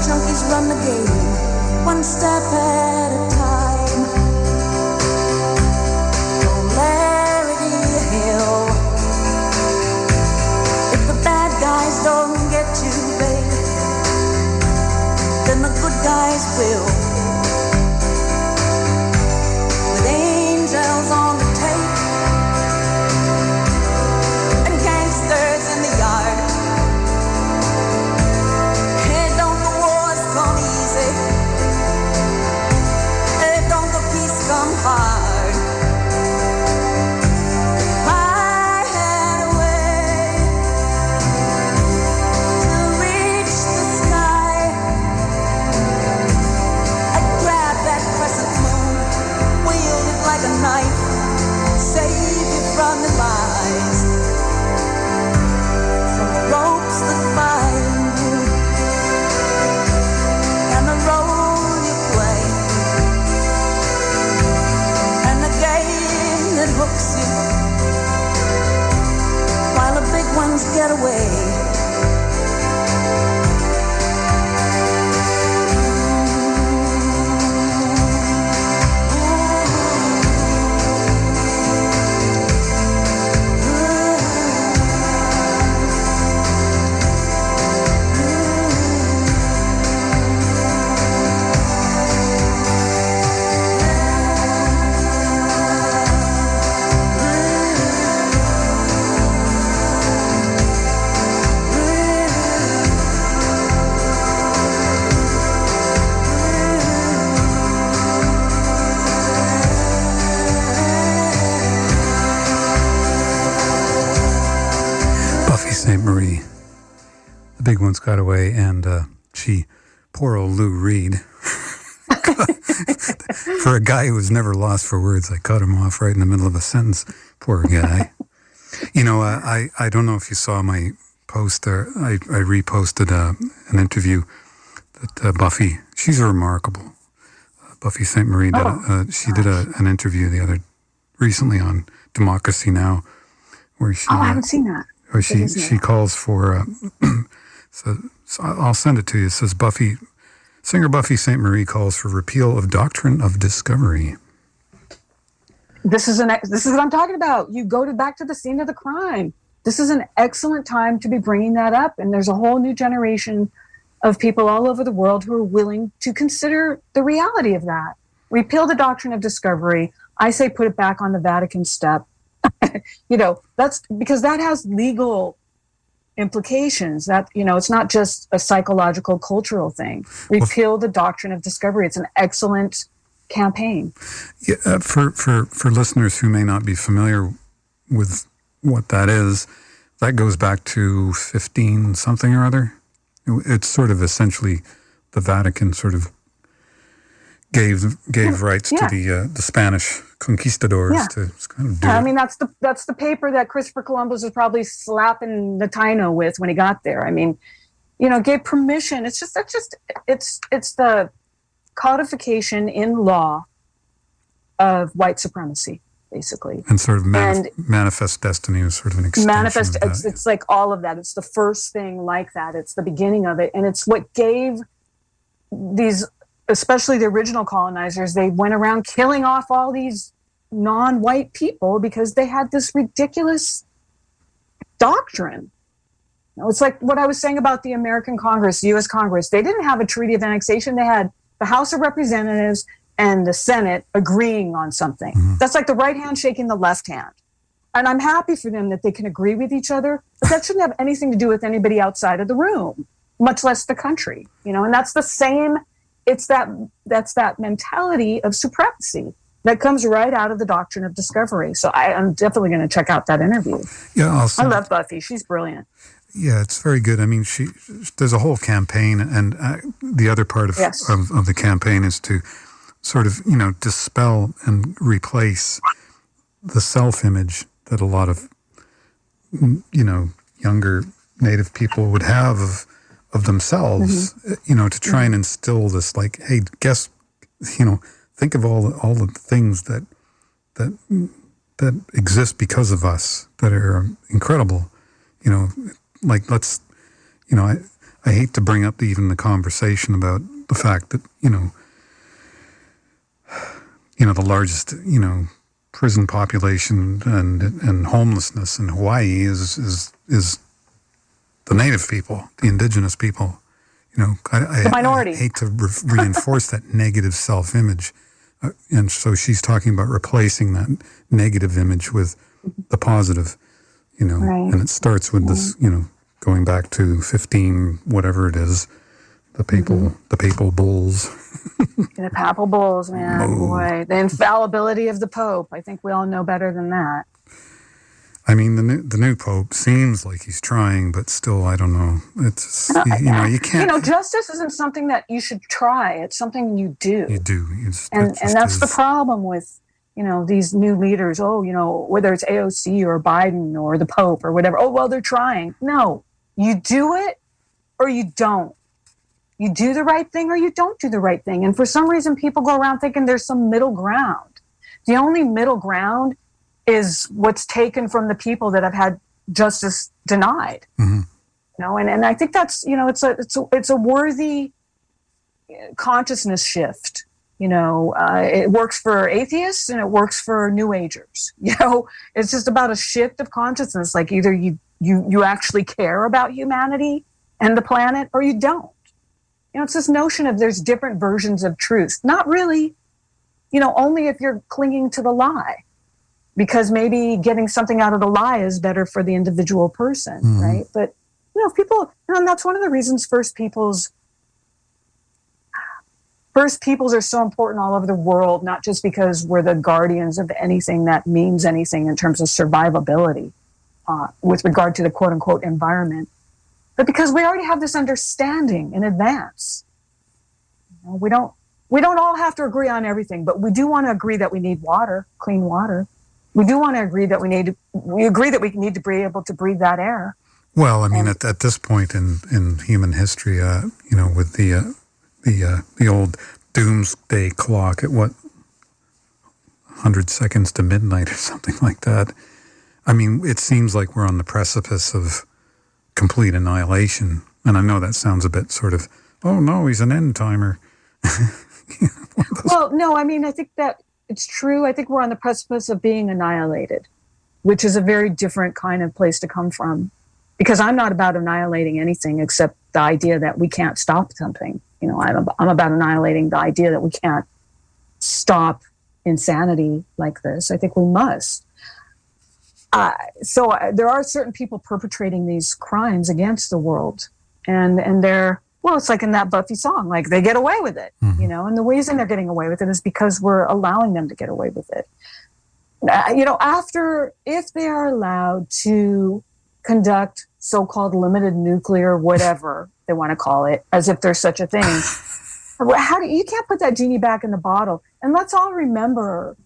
Junkies run the game, one step at a time. Polarity Hill. If the bad guys don't get you, babe, then the good guys will. With angels on the tape and gangsters in the yard. Come hard. If I had a way to reach the sky, I'd grab that crescent moon, wield it like a knife, save you from the lies, from the ropes that bind you, and the role you play. That hooks you while the big ones get away. St. Marie. The big ones got away, and poor old Lou Reed. For a guy who was never lost for words, I cut him off right in the middle of a sentence. Poor guy. I don't know if you saw my post there. I reposted an interview that Buffy, she's remarkable. Buffy St. Marie did an interview recently on Democracy Now! Where she, I haven't seen that. Where she calls for, so I'll send it to you. It says singer Buffy St. Marie calls for repeal of doctrine of discovery. This is what I'm talking about. You go back to the scene of the crime. This is an excellent time to be bringing that up. And there's a whole new generation of people all over the world who are willing to consider the reality of that. Repeal the doctrine of discovery. I say put it back on the Vatican step. That's because that has legal implications. That, it's not just a psychological, cultural thing. Repeal the doctrine of discovery. It's an excellent campaign. Yeah, for listeners who may not be familiar with what that is, that goes back to 15 something or other. It's sort of essentially the Vatican sort of gave rights to the Spanish conquistadors to kind of do it. I mean, that's the paper that Christopher Columbus was probably slapping the Taino with when he got there. I mean, gave permission. It's the codification in law of white supremacy, basically. And sort of manifest destiny was sort of an extension of that. It's like all of that. It's the first thing like that. It's the beginning of it. And it's what gave these, especially the original colonizers, they went around killing off all these non-white people because they had this ridiculous doctrine. It's like what I was saying about the American Congress, the U.S. Congress. They didn't have a treaty of annexation. They had the House of Representatives and the Senate agreeing on something. Mm-hmm. That's like the right hand shaking the left hand. And I'm happy for them that they can agree with each other, but that shouldn't have anything to do with anybody outside of the room, much less the country. And that's the same. That's that mentality of supremacy that comes right out of the doctrine of discovery. So I'm definitely going to check out that interview. Yeah, I love Buffy. She's brilliant. Yeah, it's very good. I mean, there's a whole campaign, and the other part of the campaign is to sort of, dispel and replace the self-image that a lot of, younger Native people would have of themselves, to try and instill this, like, hey, think of all the things that exist because of us that are incredible, like let's, I hate to bring up even the conversation about the fact that, the largest, prison population and homelessness in Hawaii is the Native people, the indigenous people. The minority. I hate to reinforce that negative self-image. And so she's talking about replacing that negative image with the positive, right. And it starts with this, going back to 15, whatever it is, the papal bulls. The papal bulls, man, boy. The infallibility of the Pope. I think we all know better than that. I mean, the new Pope seems like he's trying, but still, I don't know. It's, you can't. Justice isn't something that you should try. It's something you do. You do. And that's the problem with, these new leaders. Oh, whether it's AOC or Biden or the Pope or whatever. Oh, well, they're trying. No, you do it or you don't. You do the right thing or you don't do the right thing. And for some reason, people go around thinking there's some middle ground. The only middle ground is what's taken from the people that have had justice denied. Mm-hmm. And I think that's, it's a worthy consciousness shift. It works for atheists and it works for New Agers. It's just about a shift of consciousness. Like either you actually care about humanity and the planet or you don't. It's this notion of there's different versions of truth. Not really, only if you're clinging to the lie. Because maybe getting something out of the lie is better for the individual person, right? But, people, and that's one of the reasons First Peoples are so important all over the world, not just because we're the guardians of anything that means anything in terms of survivability with regard to the quote-unquote environment, but because we already have this understanding in advance. We don't we don't all have to agree on everything, but we do want to agree that we need water, clean water. We do want to agree that we need to be able to breathe that air. Well, I mean, at this point in human history, with the old doomsday clock at 100 seconds to midnight or something like that. I mean, it seems like we're on the precipice of complete annihilation. And I know that sounds a bit sort of, oh no, he's an end timer. Well, no, I mean, I think that it's true. I think we're on the precipice of being annihilated, which is a very different kind of place to come from. Because I'm not about annihilating anything except the idea that we can't stop something. I'm about annihilating the idea that we can't stop insanity like this. I think we must. So there are certain people perpetrating these crimes against the world, and they're, well, it's like in that Buffy song, like they get away with it, and the reason they're getting away with it is because we're allowing them to get away with it. If they are allowed to conduct so-called limited nuclear, whatever they want to call it, as if there's such a thing. You can't put that genie back in the bottle. And let's all remember,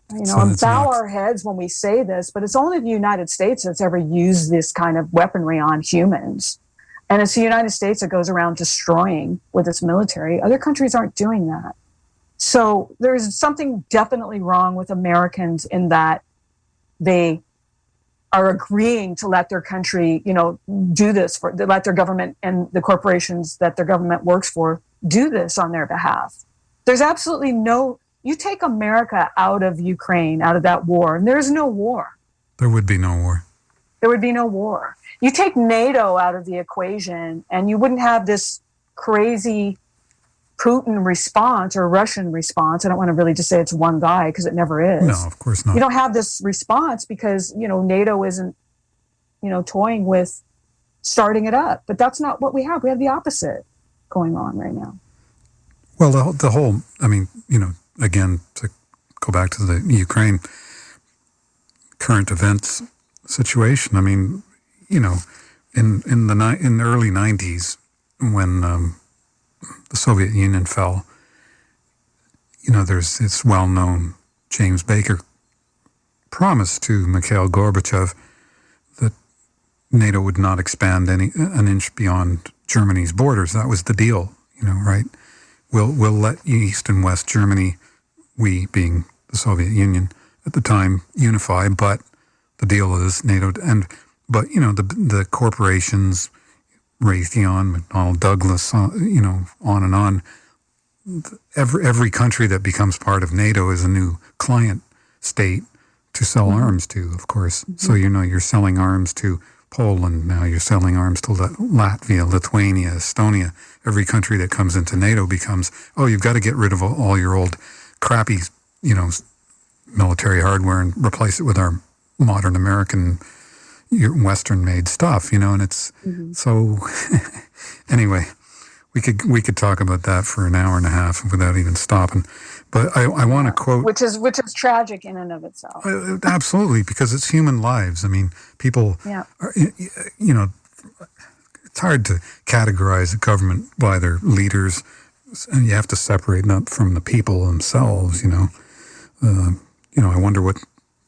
and bow our heads when we say this, but it's only the United States that's ever used this kind of weaponry on humans. And it's the United States that goes around destroying with its military. Other countries aren't doing that. So there's something definitely wrong with Americans in that they are agreeing to let their country, do this let their government and the corporations that their government works for do this on their behalf. There's absolutely you take America out of Ukraine, out of that war, and there's no war. There would be no war. There would be no war. You take NATO out of the equation, and you wouldn't have this crazy Putin response or Russian response. I don't want to really just say it's one guy because it never is. No, of course not. You don't have this response because, NATO isn't, toying with starting it up. But that's not what we have. We have the opposite going on right now. Well, the whole, I mean, again, to go back to the Ukraine current events situation, I mean, in the early 90s when the Soviet Union fell, there's this well-known James Baker promise to Mikhail Gorbachev that NATO would not expand an inch beyond Germany's borders. That was the deal, right? We'll let East and West Germany, we being the Soviet Union at the time, unify, but the deal is NATO but the corporations, Raytheon, McDonnell Douglas, on and on. Every country that becomes part of NATO is a new client state to sell arms to, of course. Mm-hmm. So you're selling arms to Poland now. You're selling arms to Latvia, Lithuania, Estonia. Every country that comes into NATO becomes, you've got to get rid of all your old crappy, military hardware and replace it with our modern American, Western-made stuff, and it's so. Anyway, we could talk about that for an hour and a half without even stopping. But I want to quote, which is tragic in and of itself. Absolutely, because it's human lives. I mean, people. Yeah. It's hard to categorize a government by their leaders, and you have to separate them from the people themselves. I wonder what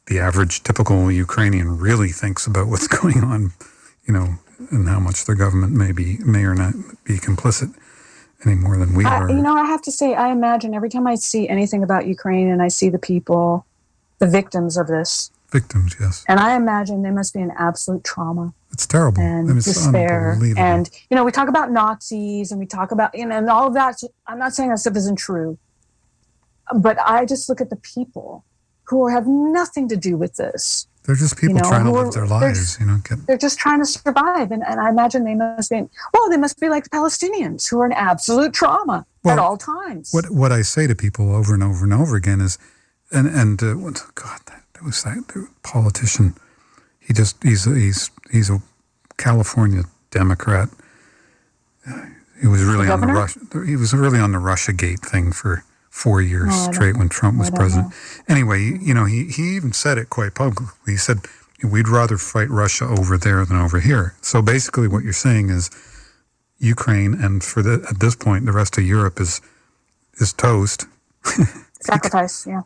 the average typical Ukrainian really thinks about what's going on, and how much their government may or not be complicit any more than we are. I have to say, I imagine every time I see anything about Ukraine and I see the people, the victims of this. Victims, yes. And I imagine they must be in absolute trauma. It's terrible. And despair. And, we talk about Nazis and we talk about, and all of that. I'm not saying that stuff isn't true. But I just look at the people who have nothing to do with this. They're just people trying to live their lives, They're just trying to survive. And I imagine they must be like the Palestinians who are in absolute trauma at all times. What I say to people over and over and over again is, there was that politician. He's a California Democrat. He was really on the Russiagate thing for 4 years straight when Trump was president. Anyway, he even said it quite publicly. He said, we'd rather fight Russia over there than over here. So basically what you're saying is Ukraine, and at this point, the rest of Europe is is toast, sacrifice. Yeah.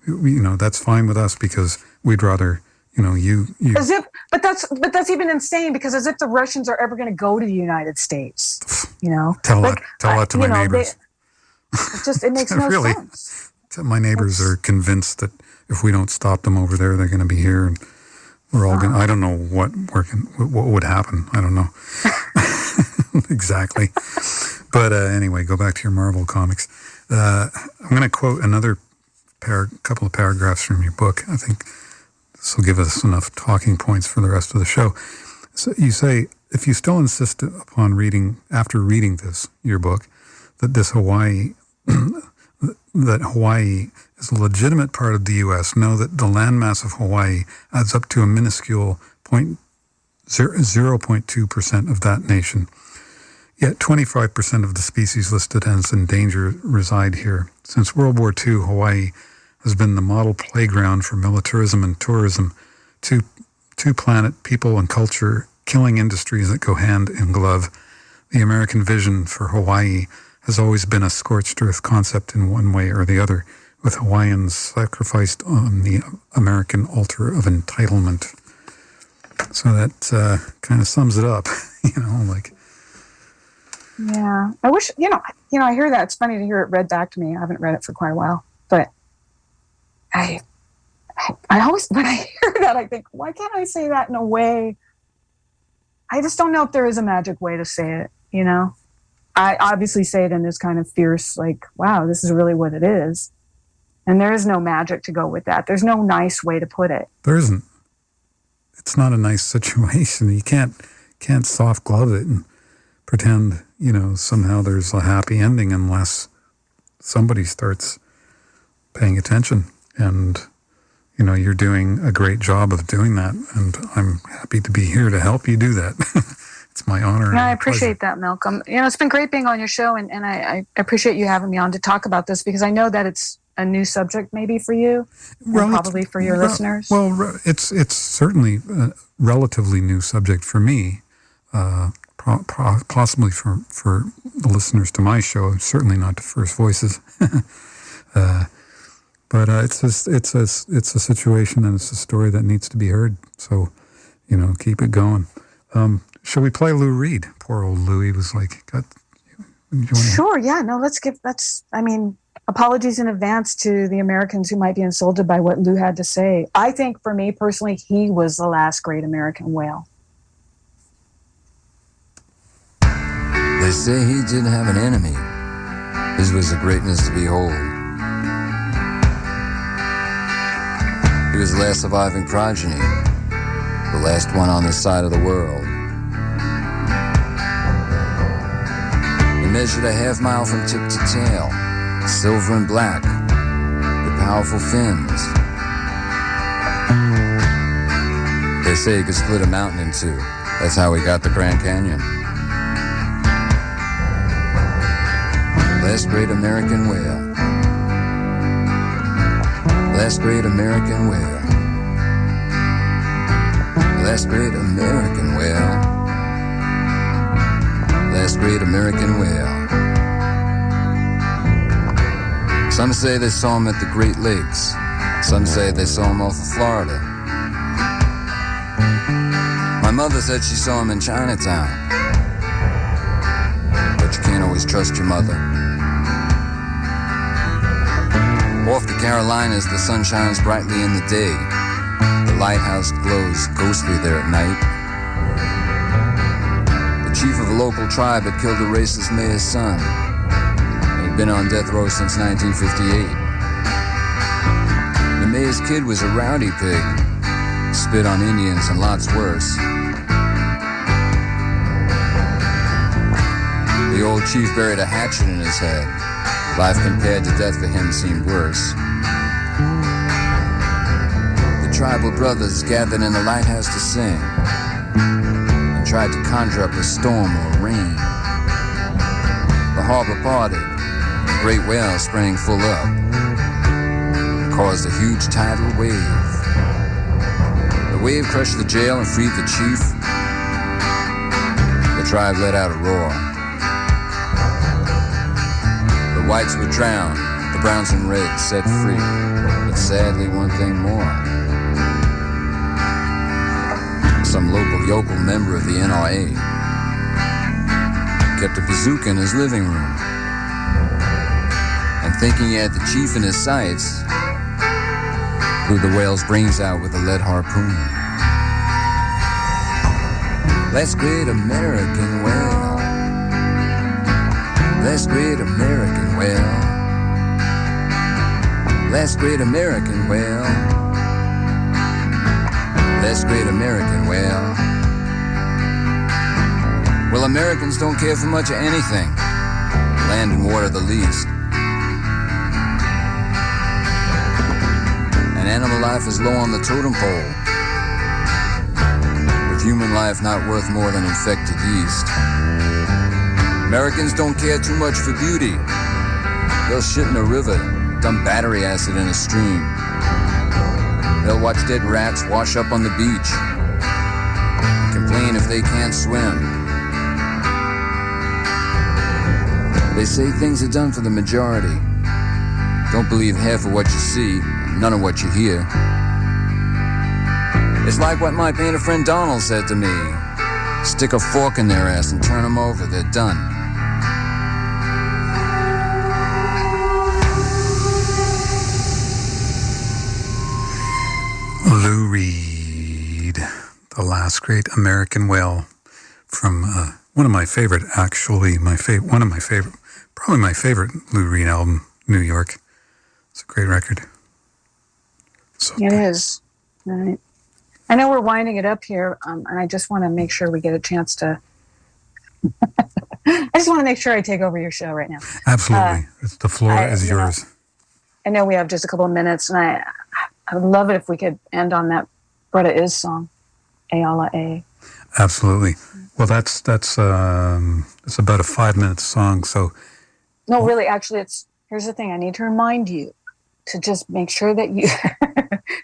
That's fine with us because we'd rather, you. As if, but that's even insane because as if the Russians are ever going to go to the United States. Tell that to my neighbors. It makes no really, sense. My neighbors are convinced that if we don't stop them over there, they're going to be here, and we're all going. I don't know what would happen. I don't know exactly. But anyway, go back to your Marvel comics. I'm going to quote another couple of paragraphs from your book. I think this will give us enough talking points for the rest of the show. So you say, if you still insist upon after reading your book, that Hawaii is a legitimate part of the U.S., know that the landmass of Hawaii adds up to a minuscule 0.2% of that nation. Yet 25% of the species listed as endangered reside here. Since World War II, Hawaii has been the model playground for militarism and tourism, two planet, people, and culture killing industries that go hand in glove. The American vision for Hawaii has always been a scorched earth concept in one way or the other, with Hawaiians sacrificed on the American altar of entitlement. So that kind of sums it up, Yeah, I wish, I hear that. It's funny to hear it read back to me. I haven't read it for quite a while, but I always, when I hear that, I think, why can't I say that in a way? I just don't know if there is a magic way to say it, I obviously say it in this kind of fierce, like, wow, this is really what it is. And there is no magic to go with that. There's no nice way to put it. There isn't. It's not a nice situation. You can't soft glove it and pretend, somehow there's a happy ending unless somebody starts paying attention. And, you're doing a great job of doing that. And I'm happy to be here to help you do that. It's my honor. Yeah, I appreciate that, Malcolm. It's been great being on your show, and I appreciate you having me on to talk about this because I know that it's a new subject maybe for you, and probably for your listeners. Well, it's certainly a relatively new subject for me, possibly for the listeners to my show, certainly not to First Voices. But it's a situation and it's a story that needs to be heard. So, keep it going. Shall we play Lou Reed? Poor old Louie was like, Sure, yeah. No, apologies in advance to the Americans who might be insulted by what Lou had to say. I think for me personally, he was the last great American whale. They say he didn't have an enemy. His was a greatness to behold. He was the last surviving progeny, the last one on this side of the world. He measured a half mile from tip to tail, silver and black, with powerful fins. They say he could split a mountain in two. That's how he got the Grand Canyon. Last great American whale. Last great American whale. Last great American whale. Last great American whale. Some say they saw him at the Great Lakes. Some say they saw him off of Florida. My mother said she saw him in Chinatown. But you can't always trust your mother. Off the Carolinas, the sun shines brightly in the day. The lighthouse glows ghostly there at night. The chief of a local tribe had killed a racist mayor's son. He'd been on death row since 1958. The mayor's kid was a rowdy pig, spit on Indians and lots worse. The old chief buried a hatchet in his head. Life compared to death for him seemed worse. The tribal brothers gathered in the lighthouse to sing and tried to conjure up a storm or rain. The harbor parted, a great whale sprang full up, and caused a huge tidal wave. The wave crushed the jail and freed the chief. The tribe let out a roar. The whites were drowned, the browns and reds set free, but sadly one thing more. Some local yokel member of the NRA kept a bazooka in his living room, and thinking he had the chief in his sights, blew the whale's brains out with a lead harpoon. Let's great American whale. Let's great American whale. Let's great American whale. Let's great American whale. Well, Americans don't care for much of anything. Land and water the least. And animal life is low on the totem pole, with human life not worth more than infected yeast. Americans don't care too much for beauty. They'll shit in a river, dump battery acid in a stream. They'll watch dead rats wash up on the beach, complain if they can't swim. They say things are done for the majority. Don't believe half of what you see, none of what you hear. It's like what my painter friend Donald said to me. Stick a fork in their ass and turn them over, they're done. Lou Reed, the last great American whale, from one of my favorite, probably my favorite Lou Reed album, New York. It's a great record. So it is. Right. I know we're winding it up here, and I just want to make sure we get a chance to. I just want to make sure I take over your show right now. Absolutely, the floor is yours. I know we have just a couple of minutes, and I would love it if we could end on that Bretta Is song, Ayala A. Absolutely. Well, that's it's about a 5-minute song. So no, really, actually, here's the thing. I need to remind you to just make sure that you.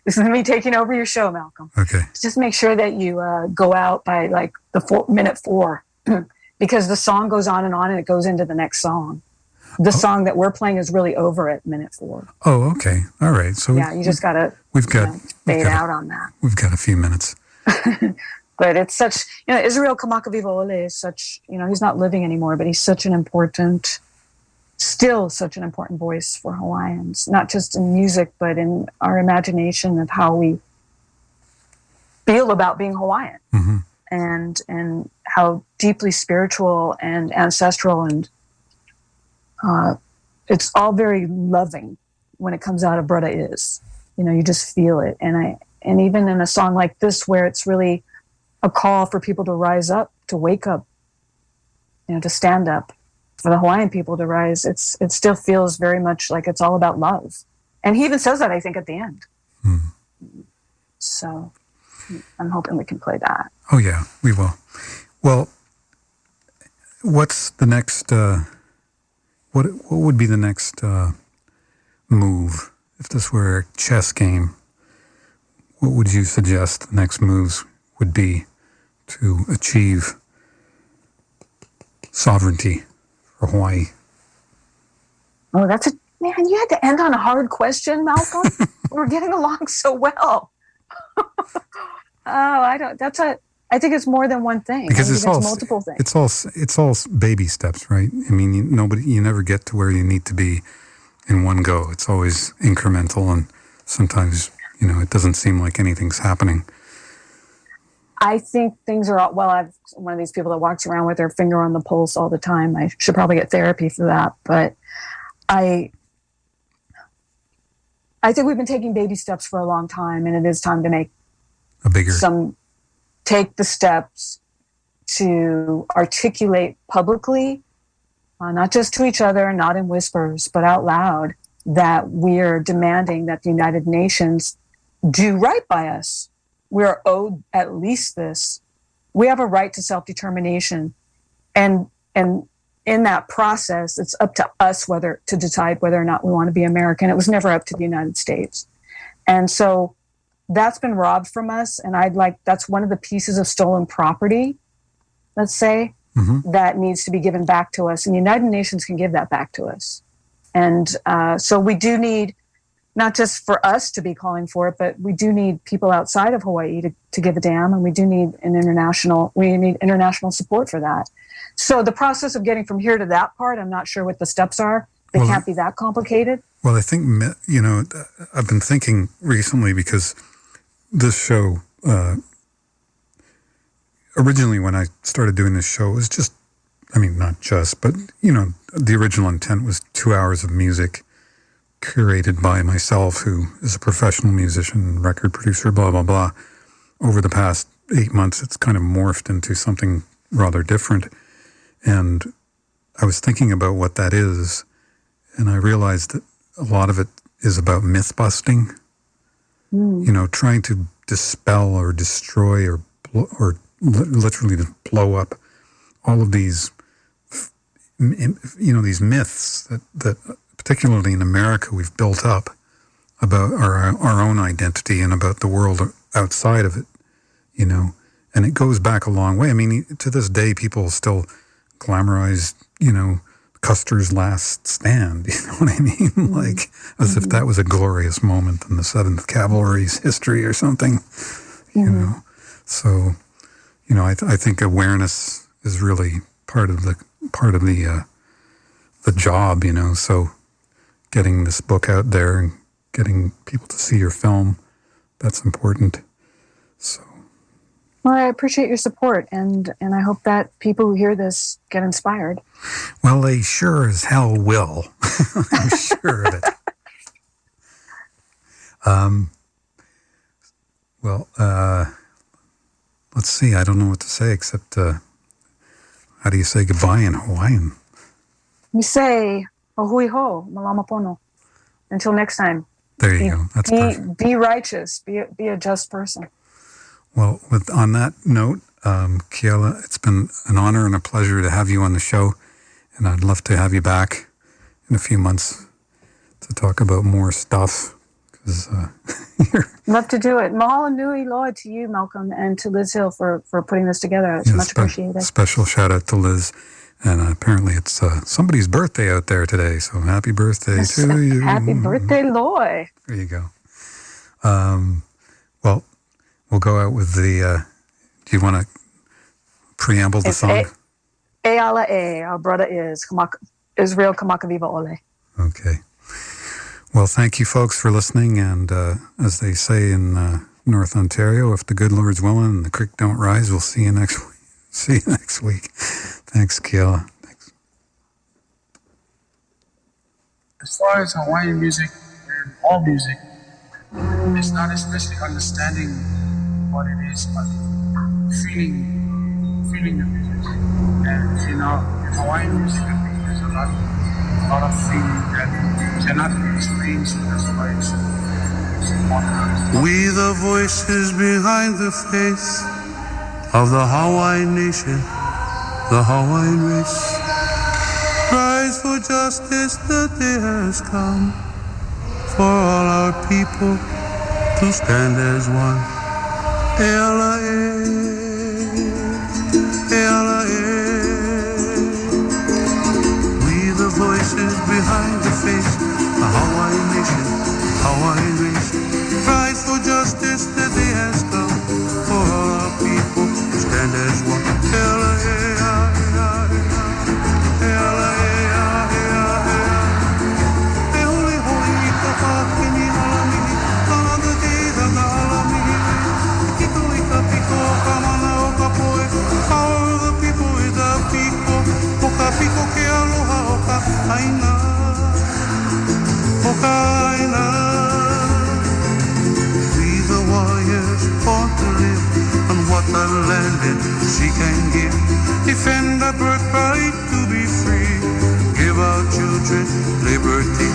This is me taking over your show, Malcolm. Okay. Just make sure that you go out by like the minute 4, because the song goes on and it goes into the next song. The song that we're playing is really over at minute 4. Oh, okay. All right. So yeah, you just gotta fade out on that. We've got a few minutes. But it's such, Israel Kamakawiwo'ole is such, he's not living anymore, but he's still such an important voice for Hawaiians, not just in music, but in our imagination of how we feel about being Hawaiian, mm-hmm. and how deeply spiritual and ancestral, and it's all very loving when it comes out of Bretta Is. You just feel it, and even in a song like this, where it's really a call for people to rise up, to wake up, to stand up, for the Hawaiian people to rise. It still feels very much like it's all about love, and he even says that, I think, at the end. So I'm hoping we can play that. Oh yeah, we will. Well, what's the next? What would be the next move if this were a chess game? What would you suggest the next moves would be to achieve sovereignty for Hawaii? Oh, man, you had to end on a hard question, Malcolm. We're getting along so well. I think it's more than one thing. Because it's multiple things. It's all baby steps, right? I mean, you never get to where you need to be in one go. It's always incremental, and sometimes, it doesn't seem like anything's happening. I think things are, I'm one of these people that walks around with their finger on the pulse all the time. I should probably get therapy for that. But I think we've been taking baby steps for a long time, and it is time to make take the steps to articulate publicly, not just to each other, not in whispers, but out loud, that we're demanding that the United Nations do right by us. We're owed at least this. We have a right to self-determination. And in that process, it's up to us to decide whether or not we want to be American. It was never up to the United States. And so that's been robbed from us. And that's one of the pieces of stolen property, let's say, that needs to be given back to us. And the United Nations can give that back to us. And so we do need, not just for us to be calling for it, but we do need people outside of Hawaii to give a damn, and we need international support for that. So the process of getting from here to that part, I'm not sure what the steps are. They can't be that complicated. Well, I think, I've been thinking recently, because this show, originally when I started doing this show, it was just, not just, but, the original intent was 2 hours of music curated by myself, who is a professional musician, record producer, blah, blah, blah. Over the past 8 months, it's kind of morphed into something rather different. And I was thinking about what that is, and I realized that a lot of it is about myth busting, trying to dispel or destroy or literally to blow up all of these, these myths that particularly in America, we've built up about our own identity and about the world outside of it, and it goes back a long way. To this day, people still glamorize, Custer's last stand, you know what I mean? Like, as if that was a glorious moment in the 7th Cavalry's history or something, know? So, I think awareness is really part of the job, so getting this book out there and getting people to see your film, that's important. So. Well, I appreciate your support, and I hope that people who hear this get inspired. Well, they sure as hell will. I'm sure of it. Let's see. I don't know what to say except, how do you say goodbye in Hawaiian? We say, "Ohui ho, malama pono." Until next time. There you go. That's perfect. Be righteous. Be a just person. Well, on that note, Keala, it's been an honor and a pleasure to have you on the show, and I'd love to have you back in a few months to talk about more stuff. Love to do it. Mahalo nui loa to you, Malcolm, and to Liz Hill for putting this together. It's much appreciated. Special shout out to Liz. And apparently it's somebody's birthday out there today, so happy birthday to you. Happy birthday, Loy. There you go. Well, we'll go out with the, do you want to preamble the song? E ala e, our brother is, Israel Kamakaviva Ole. Okay. Well, thank you folks for listening, and as they say in North Ontario, if the good Lord's willing and the creek don't rise, we'll see you next week. See you next week. Thanks, Keala. Thanks. As far as Hawaiian music and all music, it's not especially understanding what it is, but feeling the music. And in Hawaiian music, I think there's a lot of feeling that cannot be explained, so that's why it's important. We the voices behind the face of the Hawaiian nation, the Hawaiian race. Rise for justice, the day has come for all our people to stand as one. Ela we the voices behind the face, the Hawaiian nation, Hawaiian race. Rise for justice, the day has come for all our people to stand as one. We the warriors born to live on what the land and she can give. Defend the birthright to be free. Give our children liberty.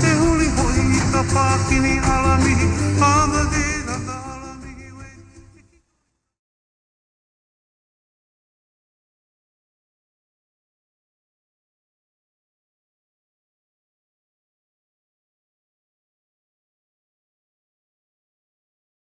Te huli hoi ka pākini alami on the day